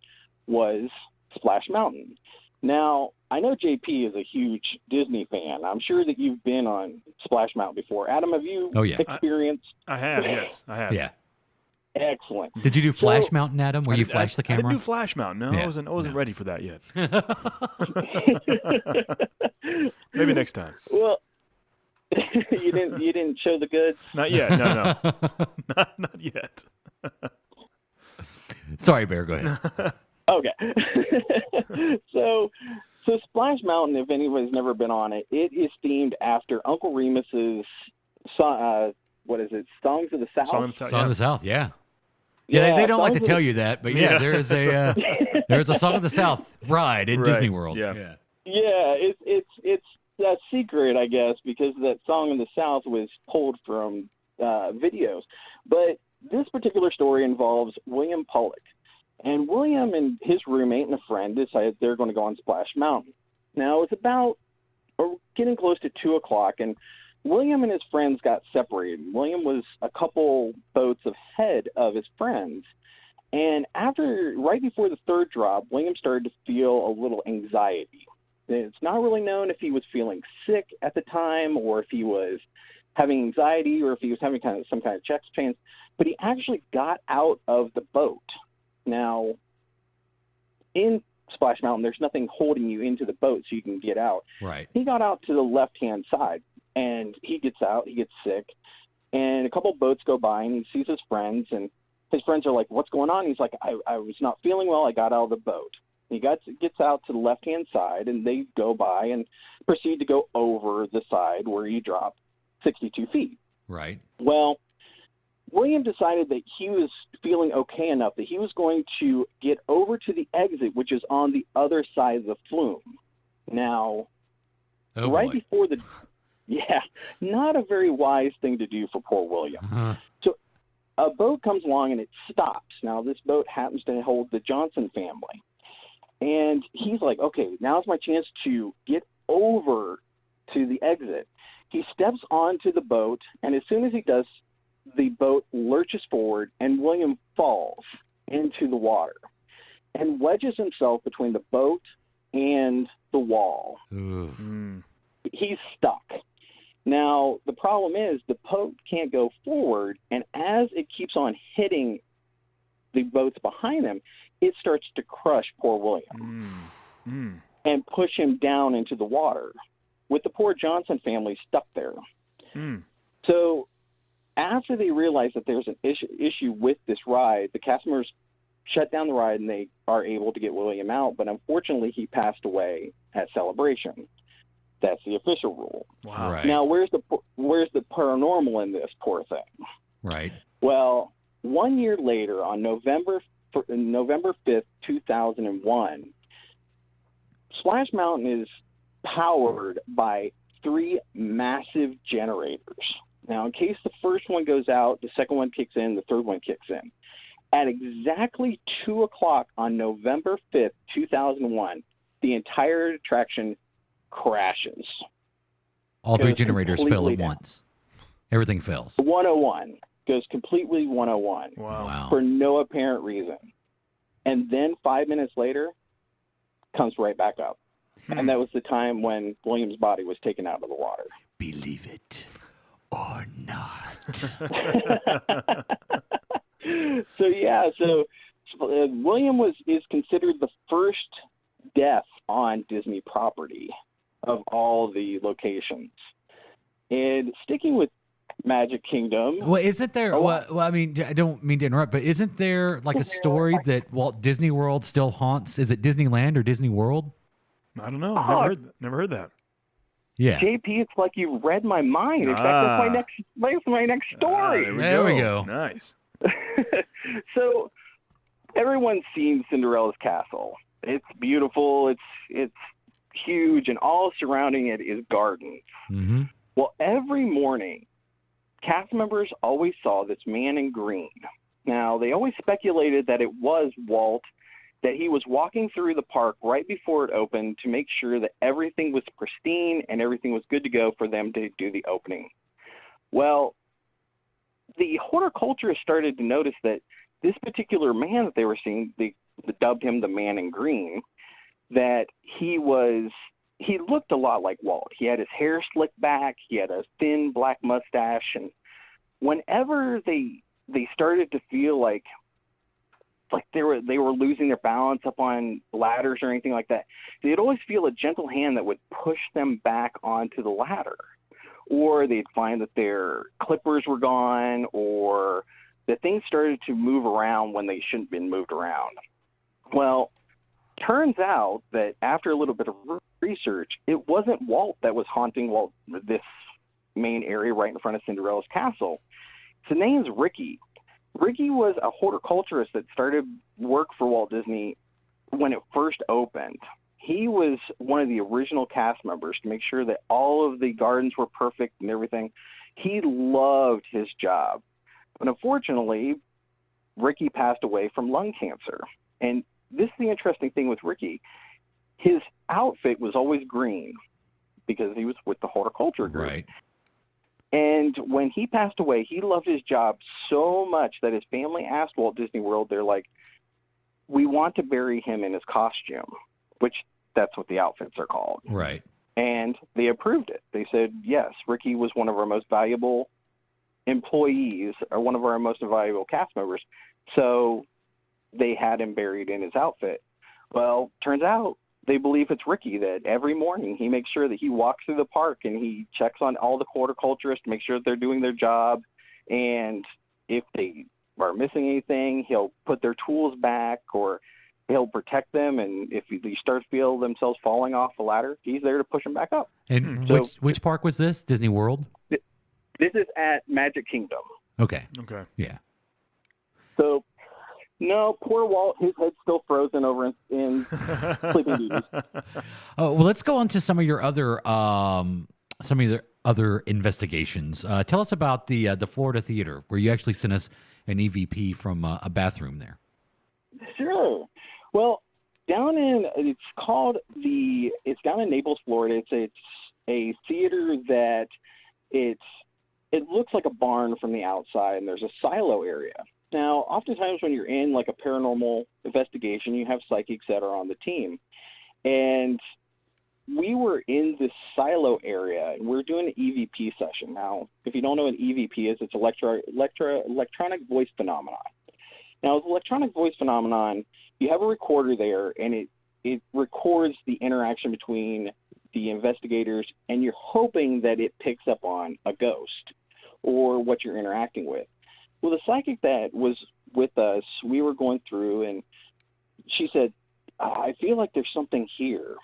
was Splash Mountain. Now, I know JP is a huge Disney fan. I'm sure that you've been on Splash Mountain before. Adam, have you experienced? I have, yes. I have. Yeah. Excellent. Did you do Flash Mountain, Adam, where you flash the I didn't camera? do Flash Mountain. No, Yeah. I wasn't ready for that yet. Maybe next time. Well, you didn't show the goods? Not yet. No. not yet. Sorry, Bear, go ahead. Okay. So Splash Mountain, if anybody's never been on it, it is themed after Uncle Remus's what is it? Songs of the South. Song of the South. Song yeah. of the South, yeah. Yeah, they don't like to Songs of tell the- you that, but yeah, there is a Song of the South ride in Right, Disney World. yeah. Yeah, it's a secret, I guess, because that Song of the South was pulled from videos. But this particular story involves William Pollock. And William and his roommate and a friend decided they're going to go on Splash Mountain. Now, it's about getting close to 2 o'clock, and William and his friends got separated. William was a couple boats ahead of his friends. And right before the third drop, William started to feel a little anxiety. It's not really known if he was feeling sick at the time or if he was having anxiety or if he was having some kind of chest pains, but he actually got out of the boat. Now, in Splash Mountain, there's nothing holding you into the boat so you can get out. Right. He got out to the left-hand side, and he gets out, he gets sick, and a couple boats go by, and he sees his friends, and his friends are like, what's going on? He's like, I was not feeling well, I got out of the boat. He gets out to the left-hand side, and they go by and proceed to go over the side where he dropped. 62 feet. Right. Well, William decided that he was feeling okay enough that he was going to get over to the exit, which is on the other side of the flume. Now, before not a very wise thing to do for poor William. Uh-huh. So a boat comes along and it stops. Now, this boat happens to hold the Johnson family. And he's like, okay, now's my chance to get over to the exit. He steps onto the boat, and as soon as he does, the boat lurches forward, and William falls into the water and wedges himself between the boat and the wall. He's stuck. Now, the problem is the boat can't go forward, and as it keeps on hitting the boats behind him, it starts to crush poor William and push him down into the water, with the poor Johnson family stuck there. So after they realize that there's an issue with this ride, the cast members shut down the ride and they are able to get William out. But unfortunately, he passed away at Celebration. That's the official rule. Wow. Right. Now, where's the paranormal in this poor thing? Right. Well, 1 year later, on November 5th, 2001, Splash Mountain is powered by 3 massive generators. Now, in case the first one goes out, the second one kicks in, the third one kicks in. At exactly 2 o'clock on November 5th, 2001, the entire attraction crashes. All 3 Goes generators fail completely at down. once. Everything fails. 101 goes completely 101 Wow. for no apparent reason. And then 5 minutes later, comes right back up. And that was the time when William's body was taken out of the water. Believe it or not. So William is considered the first death on Disney property of all the locations. And sticking with Magic Kingdom. Well, isn't there? Well, I mean, I don't mean to interrupt, but isn't there like a story that Walt Disney World still haunts? Is it Disneyland or Disney World? I don't know. Never heard that. Yeah. JP, it's like you read my mind. In fact, that's my next story. There we go. Nice. So everyone's seen Cinderella's castle. It's beautiful. It's huge, and all surrounding it is gardens. Mm-hmm. Well, every morning, cast members always saw this man in green. Now, they always speculated that it was Walt, that he was walking through the park right before it opened to make sure that everything was pristine and everything was good to go for them to do the opening. Well, the horticulturists started to notice that this particular man that they were seeing, they dubbed him the man in green, that he looked a lot like Walt. He had his hair slicked back, he had a thin black mustache, and whenever they started to feel like they were losing their balance up on ladders or anything like that, they'd always feel a gentle hand that would push them back onto the ladder. Or they'd find that their clippers were gone, or that things started to move around when they shouldn't have been moved around. Well, turns out that after a little bit of research, it wasn't Walt that was haunting this main area right in front of Cinderella's castle. His name's Ricky. Ricky was a horticulturist that started work for Walt Disney when it first opened. He was one of the original cast members to make sure that all of the gardens were perfect and everything. He loved his job. But unfortunately, Ricky passed away from lung cancer. And this is the interesting thing with Ricky. His outfit was always green because he was with the horticulture group. Right. And when he passed away, he loved his job so much that his family asked Walt Disney World, they're like, we want to bury him in his costume, which that's what the outfits are called. Right. And they approved it. They said, yes, Ricky was one of our most valuable employees, or one of our most valuable cast members. So they had him buried in his outfit. Well, turns out they believe it's Ricky, that every morning he makes sure that he walks through the park and he checks on all the horticulturists to make sure that they're doing their job. And if they are missing anything, he'll put their tools back, or he'll protect them. And if they start to feel themselves falling off the ladder, he's there to push them back up. And So, which park was this? Disney World? This is at Magic Kingdom. Okay. Okay. Yeah. So, no, poor Walt, his head's still frozen over in Sleeping Beauties. Oh, well, let's go on to some of your other investigations. Tell us about the Florida Theater, where you actually sent us an EVP from a bathroom there. Sure. Well, it's down in Naples, Florida. It's a theater that it looks like a barn from the outside, and there's a silo area. Now, oftentimes when you're in like a paranormal investigation, you have psychics that are on the team. And we were in this silo area, and we're doing an EVP session. Now, if you don't know what an EVP is, it's electronic voice phenomenon. Now, with electronic voice phenomenon, you have a recorder there, and it records the interaction between the investigators, and you're hoping that it picks up on a ghost or what you're interacting with. Well, the psychic that was with us, we were going through, and she said, I feel like there's something here.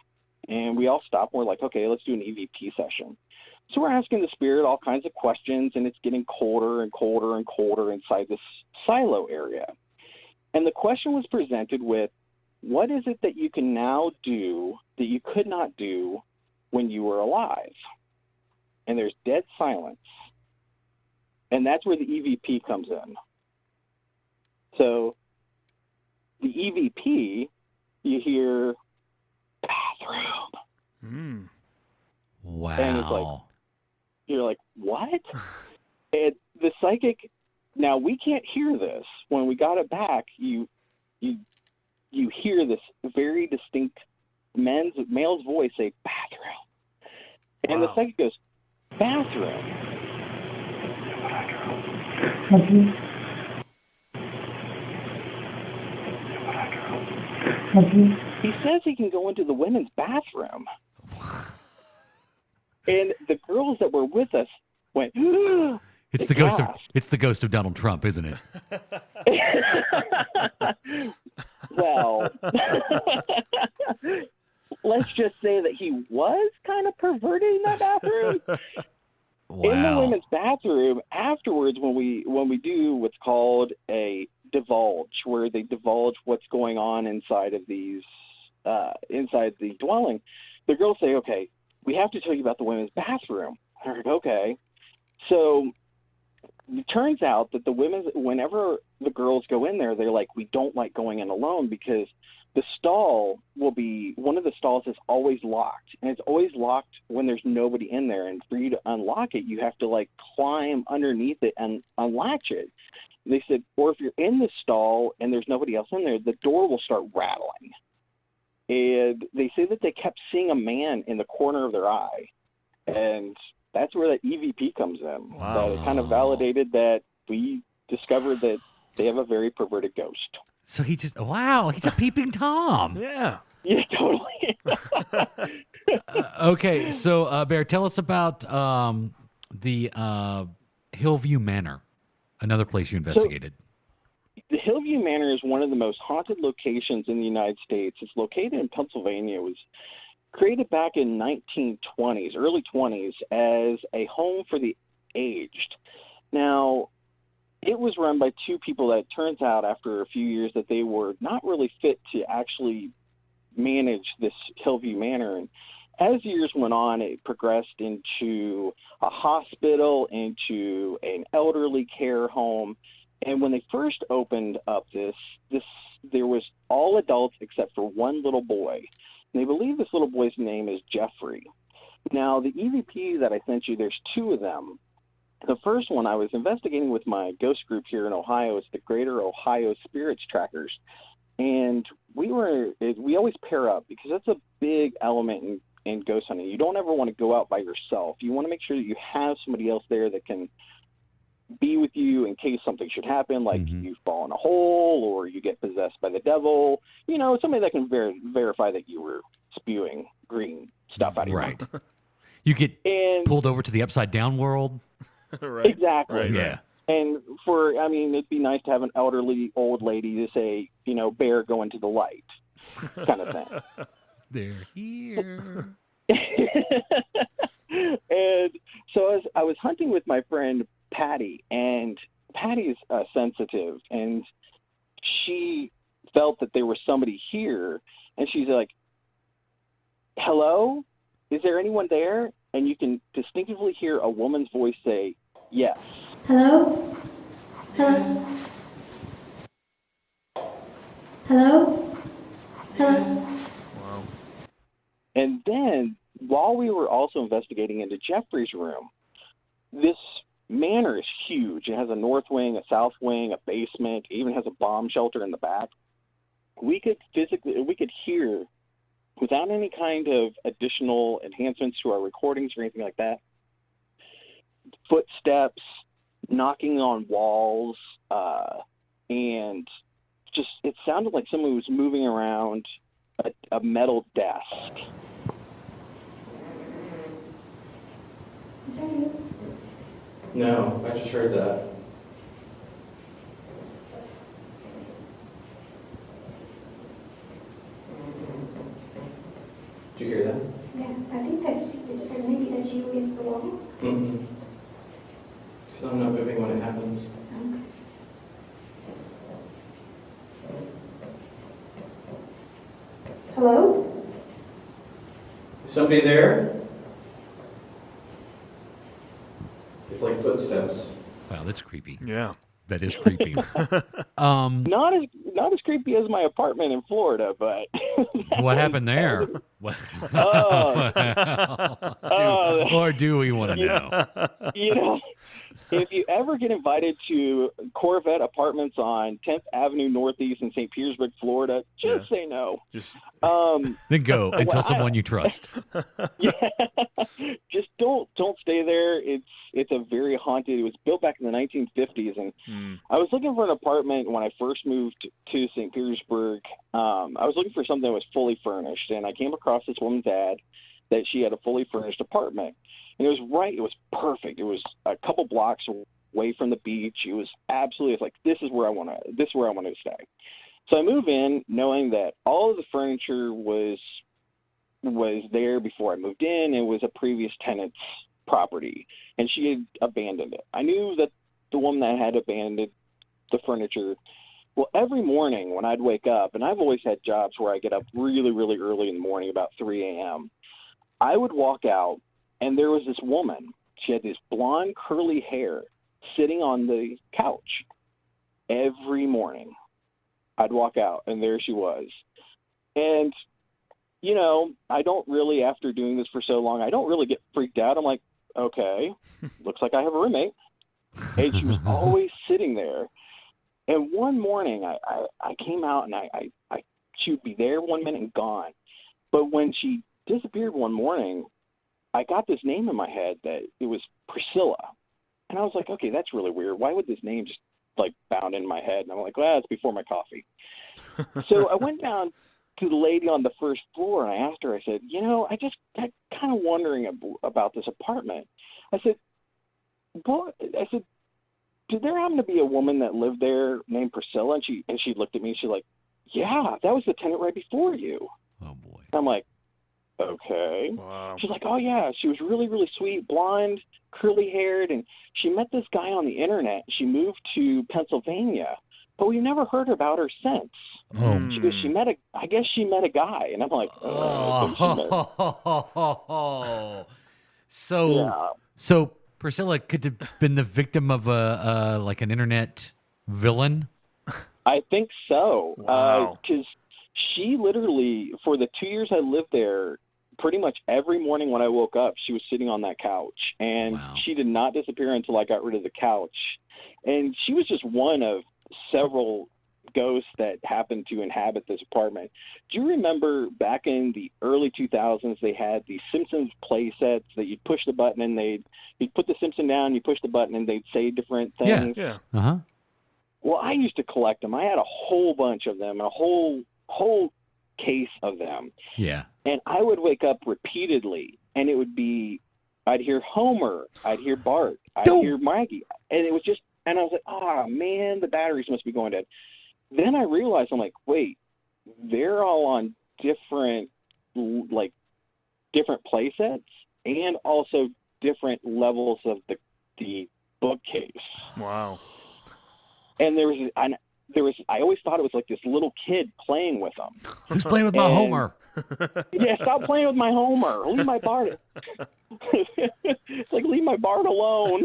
And we all stopped, and we're like, okay, let's do an EVP session. So we're asking the spirit all kinds of questions, and it's getting colder and colder and colder inside this silo area. And the question was presented with, what is it that you can now do that you could not do when you were alive? And there's dead silence. And that's where the EVP comes in. So the EVP, you hear bathroom. Wow. And it's like, you're like, what? And the psychic, now we can't hear this. When we got it back, you hear this very distinct male's voice say bathroom. And the psychic goes, bathroom. He says he can go into the women's bathroom. And the girls that were with us went, It's the ghost of Donald Trump, isn't it? Well, let's just say that he was kind of perverted in that bathroom. Wow. In the women's bathroom, afterwards, when we do what's called a divulge, where they divulge what's going on inside of these inside the dwelling, the girls say, okay, we have to tell you about the women's bathroom. I'm like, okay. So it turns out that whenever the girls go in there, they're like, we don't like going in alone because the stall one of the stalls is always locked, and it's always locked when there's nobody in there. And for you to unlock it, you have to like climb underneath it and unlatch it. They said, or if you're in the stall and there's nobody else in there, the door will start rattling. And they say that they kept seeing a man in the corner of their eye. And that's where that EVP comes in. Wow. That it kind of validated that we discovered that they have a very perverted ghost. So he's a peeping Tom. Yeah. Yeah, totally. Okay, so Bear, tell us about the Hillview Manor, another place you investigated. The Hillview Manor is one of the most haunted locations in the United States. It's located in Pennsylvania. It was created back in 1920s, early 20s, as a home for the aged. Now, it was run by two people that it turns out after a few years that they were not really fit to actually manage this Hillview Manor. And as years went on, it progressed into a hospital, into an elderly care home. And when they first opened up this there was all adults except for one little boy. And they believe this little boy's name is Jeffrey. Now, the EVP that I sent you, there's two of them. The first one I was investigating with my ghost group here in Ohio. It's the Greater Ohio Spirits Trackers. And we always pair up because that's a big element in ghost hunting. You don't ever want to go out by yourself. You want to make sure that you have somebody else there that can be with you in case something should happen, like you fall in a hole or you get possessed by the devil. You know, somebody that can verify that you were spewing green stuff out of your mouth. You get pulled over to the upside down world. Right. Exactly. Right. Yeah. And it'd be nice to have an elderly old lady to say, Bear, go into the light, kind of thing. They're here. And So I was hunting with my friend Patty, and Patty's sensitive, and she felt that there was somebody here, and she's like, "Hello? Is there anyone there?" And you can distinctively hear a woman's voice say, "Yes." Hello? Hello? Hello? Hello? Wow. And then, while we were also investigating into Jeffrey's room, this manor is huge. It has a north wing, a south wing, a basement, it even has a bomb shelter in the back. We could hear, without any kind of additional enhancements to our recordings or anything like that, footsteps, knocking on walls, and just, it sounded like someone was moving around a metal desk. Is that you? No, I just heard that. Did you hear that? Yeah, I think maybe that's you against the wall. Mm-hmm. Because I'm not moving when it happens. Okay. Hello? Is somebody there? It's like footsteps. Wow, that's creepy. Yeah. That is creepy. Not as creepy as my apartment in Florida, but What happened there? Or do we want to know? You know, if you ever get invited to Corvette Apartments on 10th Avenue Northeast in St. Petersburg, Florida, just say no. Just then go and tell someone you trust. Yeah, just don't stay there. It's a very haunted. It was built back in the 1950s, and I was looking for an apartment when I first moved to St. Petersburg. I was looking for something that was fully furnished, and I came across this woman's ad that she had a fully furnished apartment. And it was perfect. It was a couple blocks away from the beach. It was absolutely, it's like, this is where I want to stay. So I move in knowing that all of the furniture was there before I moved in. It was a previous tenant's property, and she had abandoned it. I knew that the woman that had abandoned the furniture. Well, every morning when I'd wake up, and I've always had jobs where I get up really, really early in the morning, about 3 a.m., I would walk out, and there was this woman. She had this blonde, curly hair sitting on the couch. Every morning, I'd walk out, and there she was. And, you know, I don't really, after doing this for so long, I don't really get freaked out. I'm like, okay, looks like I have a roommate. And she was always sitting there. And one morning, I came out, and she would be there 1 minute and gone. But when she disappeared one morning, I got this name in my head that it was Priscilla. And I was like, okay, that's really weird. Why would this name just like bound in my head? And I'm like, well, it's before my coffee. So I went down to the lady on the first floor, and I asked her, I said, you know, I'm kind of wondering about this apartment. I said, did there happen to be a woman that lived there named Priscilla? And she looked at me, she's like, yeah, that was the tenant right before you. Oh boy. I'm like, okay. Wow. She's like, oh yeah, she was really, really sweet, blonde, curly haired, and she met this guy on the internet. She moved to Pennsylvania, but we've never heard about her since. She goes, I guess she met a guy. And I'm like, So Priscilla could have been the victim of like an internet villain? I think so. Wow. Because she literally, for the 2 years I lived there, pretty much every morning when I woke up, she was sitting on that couch. And she did not disappear until I got rid of the couch. And she was just one of several ghosts that happened to inhabit this apartment. Do you remember back in the early 2000s, they had these Simpsons play sets that you'd push the button and you'd put the Simpson down, you push the button, and they'd say different things? Yeah. Uh-huh. Well, I used to collect them. I had a whole bunch of them, a whole case of them. Yeah. And I would wake up repeatedly, and it would be, I'd hear Homer, I'd hear Bart, I'd hear Maggie, and it was just, and I was like, oh man, the batteries must be going dead. Then I realized, I'm like, wait, they're all on different play sets and also different levels of the bookcase. Wow. And there was I always thought it was like this little kid playing with them. Who's playing with my Homer? Yeah, stop playing with my Homer. Leave my Bart. It's like, leave my Bart alone.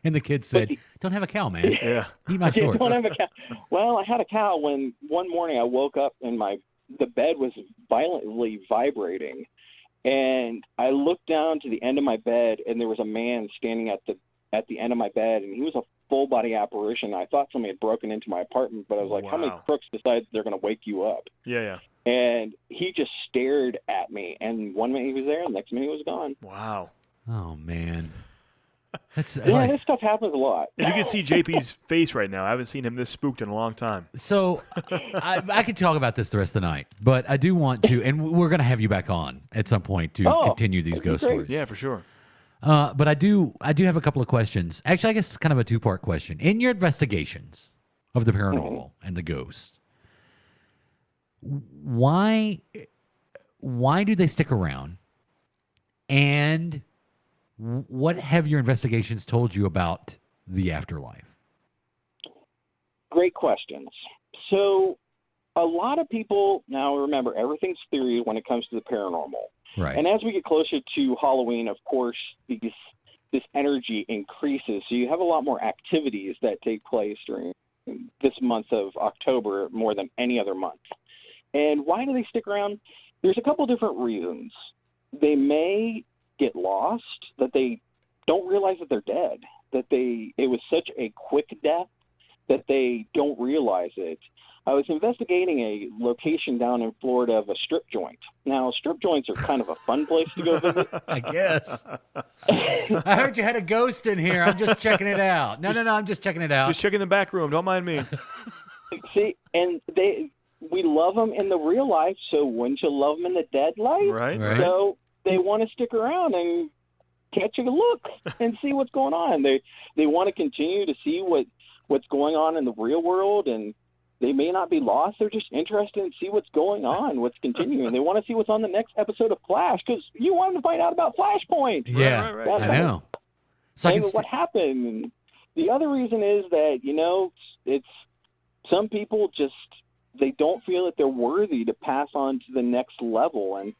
And the kid said, "Don't have a cow, man. Yeah. Eat my shorts." Don't have a cow. Well, I had a cow when one morning I woke up and the bed was violently vibrating, and I looked down to the end of my bed, and there was a man standing at the end of my bed, and he was a full body apparition. I thought somebody had broken into my apartment, but I was like, how many crooks decide they're going to wake you up? Yeah. And he just stared at me, and 1 minute he was there, and the next minute he was gone. Wow. Oh, man. That's this stuff happens a lot. If you can see JP's face right now, I haven't seen him this spooked in a long time. So I could talk about this the rest of the night, but I do want to, and we're going to have you back on at some point to continue these ghost stories. Yeah, for sure. But I do have a couple of questions. Actually, I guess it's kind of a two-part question. In your investigations of the paranormal and the ghosts, why do they stick around? And what have your investigations told you about the afterlife? Great questions. So a lot of people, now remember, everything's theory when it comes to the paranormal. Right. And as we get closer to Halloween, of course, this energy increases. So you have a lot more activities that take place during this month of October more than any other month. And why do they stick around? There's a couple different reasons. They may get lost, that they don't realize that they're dead, that it was such a quick death that they don't realize it. I was investigating a location down in Florida of a strip joint. Now, strip joints are kind of a fun place to go visit. I guess. I heard you had a ghost in here. I'm just checking it out. No, I'm just checking it out. Just checking the back room. Don't mind me. See, and we love them in the real life, so wouldn't you love them in the dead life? Right. So they want to stick around and catch a look and see what's going on. They want to continue to see what's going on in the real world, and they may not be lost. They're just interested in see what's going on, what's continuing. They want to see what's on the next episode of Flash because you wanted to find out about Flashpoint. Yeah, right. I know. So what happened. And the other reason is that, it's some people just, they don't feel that they're worthy to pass on to the next level. And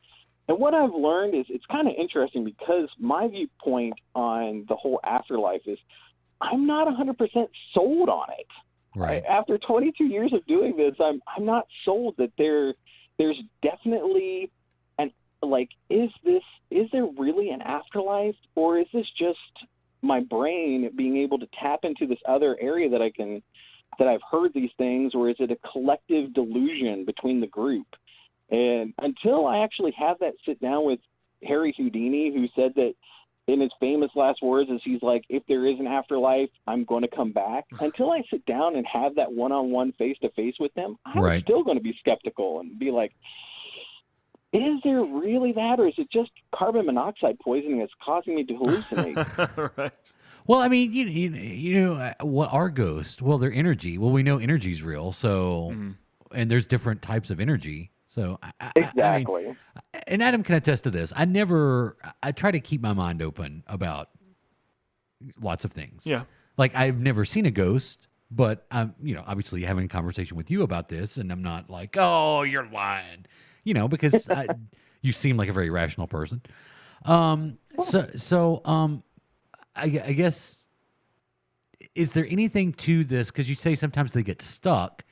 what I've learned is it's kind of interesting because my viewpoint on the whole afterlife is I'm not 100% sold on it. Right. After 22 years of doing this, I'm not sold that there's definitely is there really an afterlife, or is this just my brain being able to tap into this other area that I've heard these things, or is it a collective delusion between the group? And until I actually have that sit down with Harry Houdini, who said that in his famous last words is he's like, if there is an afterlife, I'm going to come back. Until I sit down and have that one-on-one face-to-face with them, I'm still going to be skeptical and be like, is there really that, or is it just carbon monoxide poisoning that's causing me to hallucinate? Right. Well, I mean, you know, what are ghosts? Well, they're energy. Well, we know energy's real, so and there's different types of energy. So exactly. I mean, and Adam can attest to this. I try to keep my mind open about lots of things. Yeah. Like I've never seen a ghost, but I'm, obviously having a conversation with you about this, and I'm not like, oh, you're lying, because you seem like a very rational person. I guess, is there anything to this? Because you say sometimes they get stuck.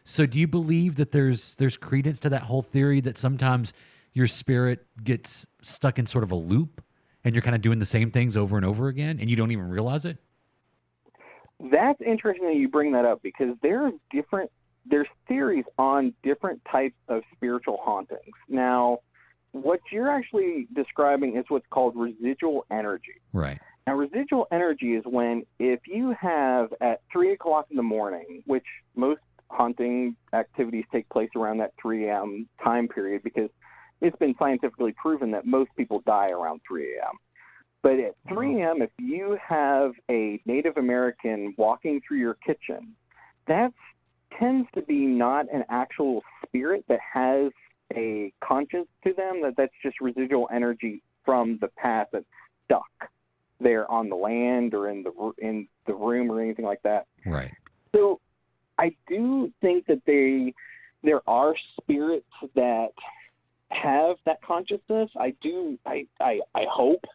So do you believe that there's credence to that whole theory that sometimes your spirit gets stuck in sort of a loop and you're kind of doing the same things over and over again and you don't even realize it? That's interesting that you bring that up because there's theories on different types of spiritual hauntings. Now, what you're actually describing is what's called residual energy. Right. Now, residual energy is when if you have at 3 o'clock in the morning, which most haunting activities take place around that 3 a.m. time period because it's been scientifically proven that most people die around 3 a.m. But at 3 a.m., if you have a Native American walking through your kitchen, that tends to be not an actual spirit that has a conscience to them, that's just residual energy from the past that's stuck there on the land or in the room or anything like that. Right. So I do think that there are spirits that have that consciousness. I hope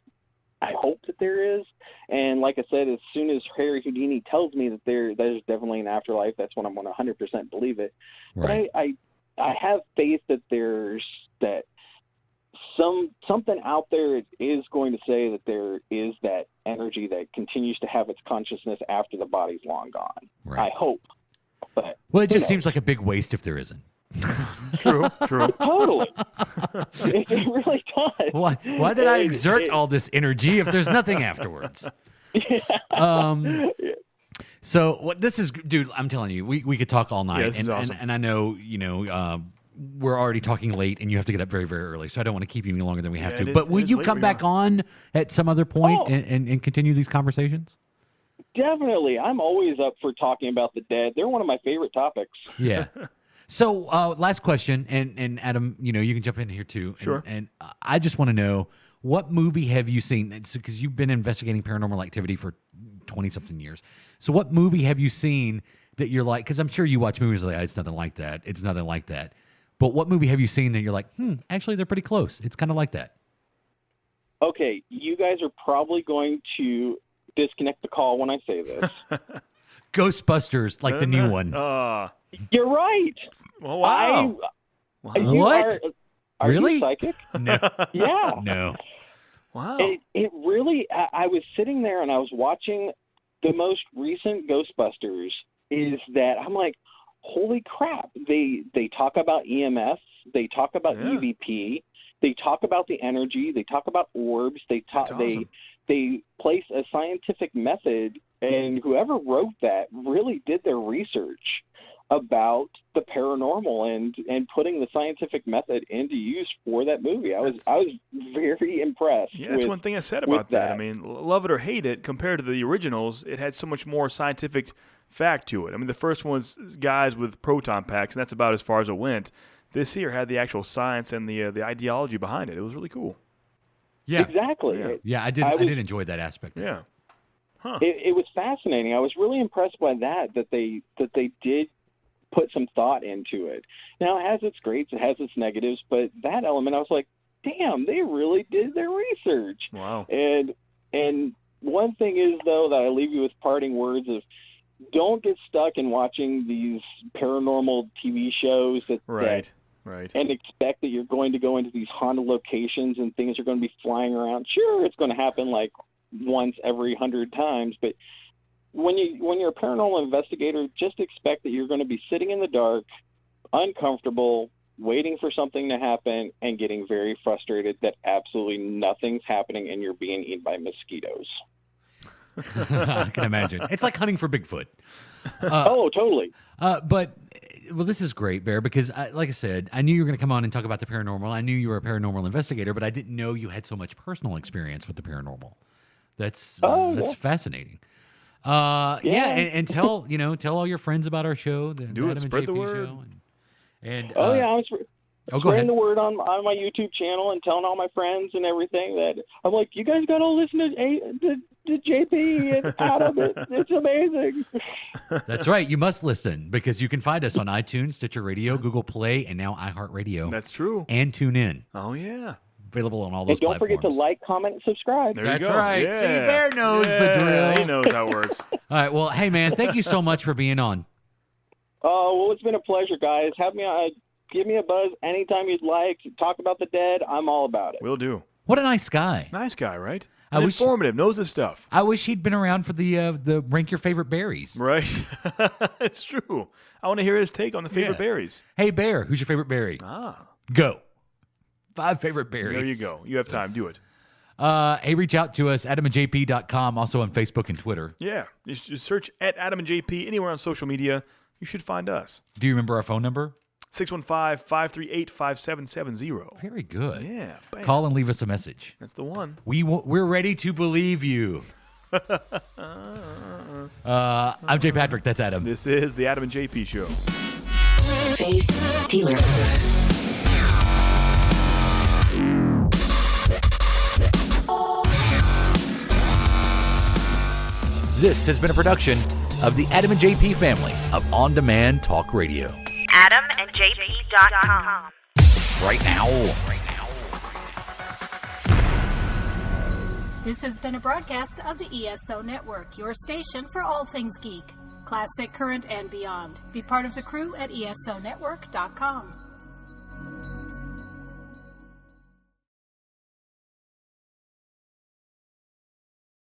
that there is. And like I said, as soon as Harry Houdini tells me that there's definitely an afterlife, that's when I'm going to 100% believe it. Right. But I have faith that there's something out there is going to say that there is that energy that continues to have its consciousness after the body's long gone. Right. I hope. But Well, it just seems like a big waste if there isn't. True. totally. It really does. Why did I exert all this energy if there's nothing afterwards? So what this is, dude, I'm telling you, we could talk all night. Yeah, this is awesome. And I know, we're already talking late and you have to get up very, very early. So I don't want to keep you any longer than we have to. But will you come back on at some other point and continue these conversations? Definitely. I'm always up for talking about the dead. They're one of my favorite topics. Yeah. So last question, and Adam, you can jump in here too. Sure. And I just want to know, what movie have you seen? Because you've been investigating paranormal activity for 20-something years. So what movie have you seen that you're like, because I'm sure you watch movies like, it's nothing like that. It's nothing like that. But what movie have you seen that you're like, actually, they're pretty close. It's kind of like that. Okay, you guys are probably going to disconnect the call when I say this. Ghostbusters, like the new one. You're right. Oh, wow. What? Are Really? you psychic? No. Yeah. No. Wow. It really, I was sitting there and I was watching the most recent Ghostbusters, is that I'm like, holy crap. They talk about EMF. They talk about EVP. They talk about the energy. They talk about orbs. They place a scientific method, and whoever wrote that really did their research about the paranormal and putting the scientific method into use for that movie. I was very impressed. Yeah, that's one thing I said about that. I mean, love it or hate it, compared to the originals, it had so much more scientific fact to it. I mean, the first one was guys with proton packs, and that's about as far as it went. This here had the actual science and the ideology behind it. It was really cool. Yeah, exactly. Yeah, I did enjoy that aspect. Yeah, it was fascinating. I was really impressed by that they did put some thought into it. Now, it has its greats, it has its negatives, but that element, I was like, damn, they really did their research. Wow. And one thing is, though, that I leave you with parting words of, don't get stuck in watching these paranormal TV shows Right. and expect that you're going to go into these haunted locations and things are going to be flying around. Sure, it's going to happen like once every 100 times, but when you're a paranormal investigator, just expect that you're going to be sitting in the dark, uncomfortable, waiting for something to happen, and getting very frustrated that absolutely nothing's happening and you're being eaten by mosquitoes. I can imagine. It's like hunting for Bigfoot. Totally. But this is great, Bear, because like I said, I knew you were going to come on and talk about the paranormal. I knew you were a paranormal investigator, but I didn't know you had so much personal experience with the paranormal. That's fascinating. And tell all your friends about our show, the Do it. Adam and Spread JP the word. show. And I'm go spreading ahead. the word on my YouTube channel and telling all my friends and everything that I'm like, you guys got to listen to JP and Adam. It's amazing. That's right. You must listen, because you can find us on iTunes, Stitcher Radio, Google Play, and now iHeartRadio. That's true. And TuneIn. Oh, yeah. Available on all those And don't platforms. forget to like, comment, and subscribe. There you That's go. right. Yeah. See, Bear knows the drill. He knows how it works. All right. Well, hey, man, thank you so much for being on. Oh, well, it's been a pleasure, guys. Have me give me a buzz anytime you'd like. Talk about the dead. I'm all about it. Will do. What a nice guy. Nice guy, right? I wish- Informative, knows his stuff. I wish he'd been around for the rank your favorite berries. Right. It's true. I want to hear his take on the favorite berries. Hey, Bear, who's your favorite berry? Go. 5 favorite berries. There you go. You have time. Do it. Hey, reach out to us, adamandjp.com, also on Facebook and Twitter. Yeah. Just search at Adam and JP anywhere on social media. You should find us. Do you remember our phone number? 615-538-5770. Very good. Yeah. Bam. Call and leave us a message. That's the one. We're ready to believe you. I'm Jay Patrick. That's Adam. This is the Adam and JP Show. Face Sealer. This has been a production of the Adam and JP family of on-demand talk radio. AdamandJP.com. Right now. This has been a broadcast of the ESO Network, your station for all things geek, classic, current, and beyond. Be part of the crew at ESONetwork.com.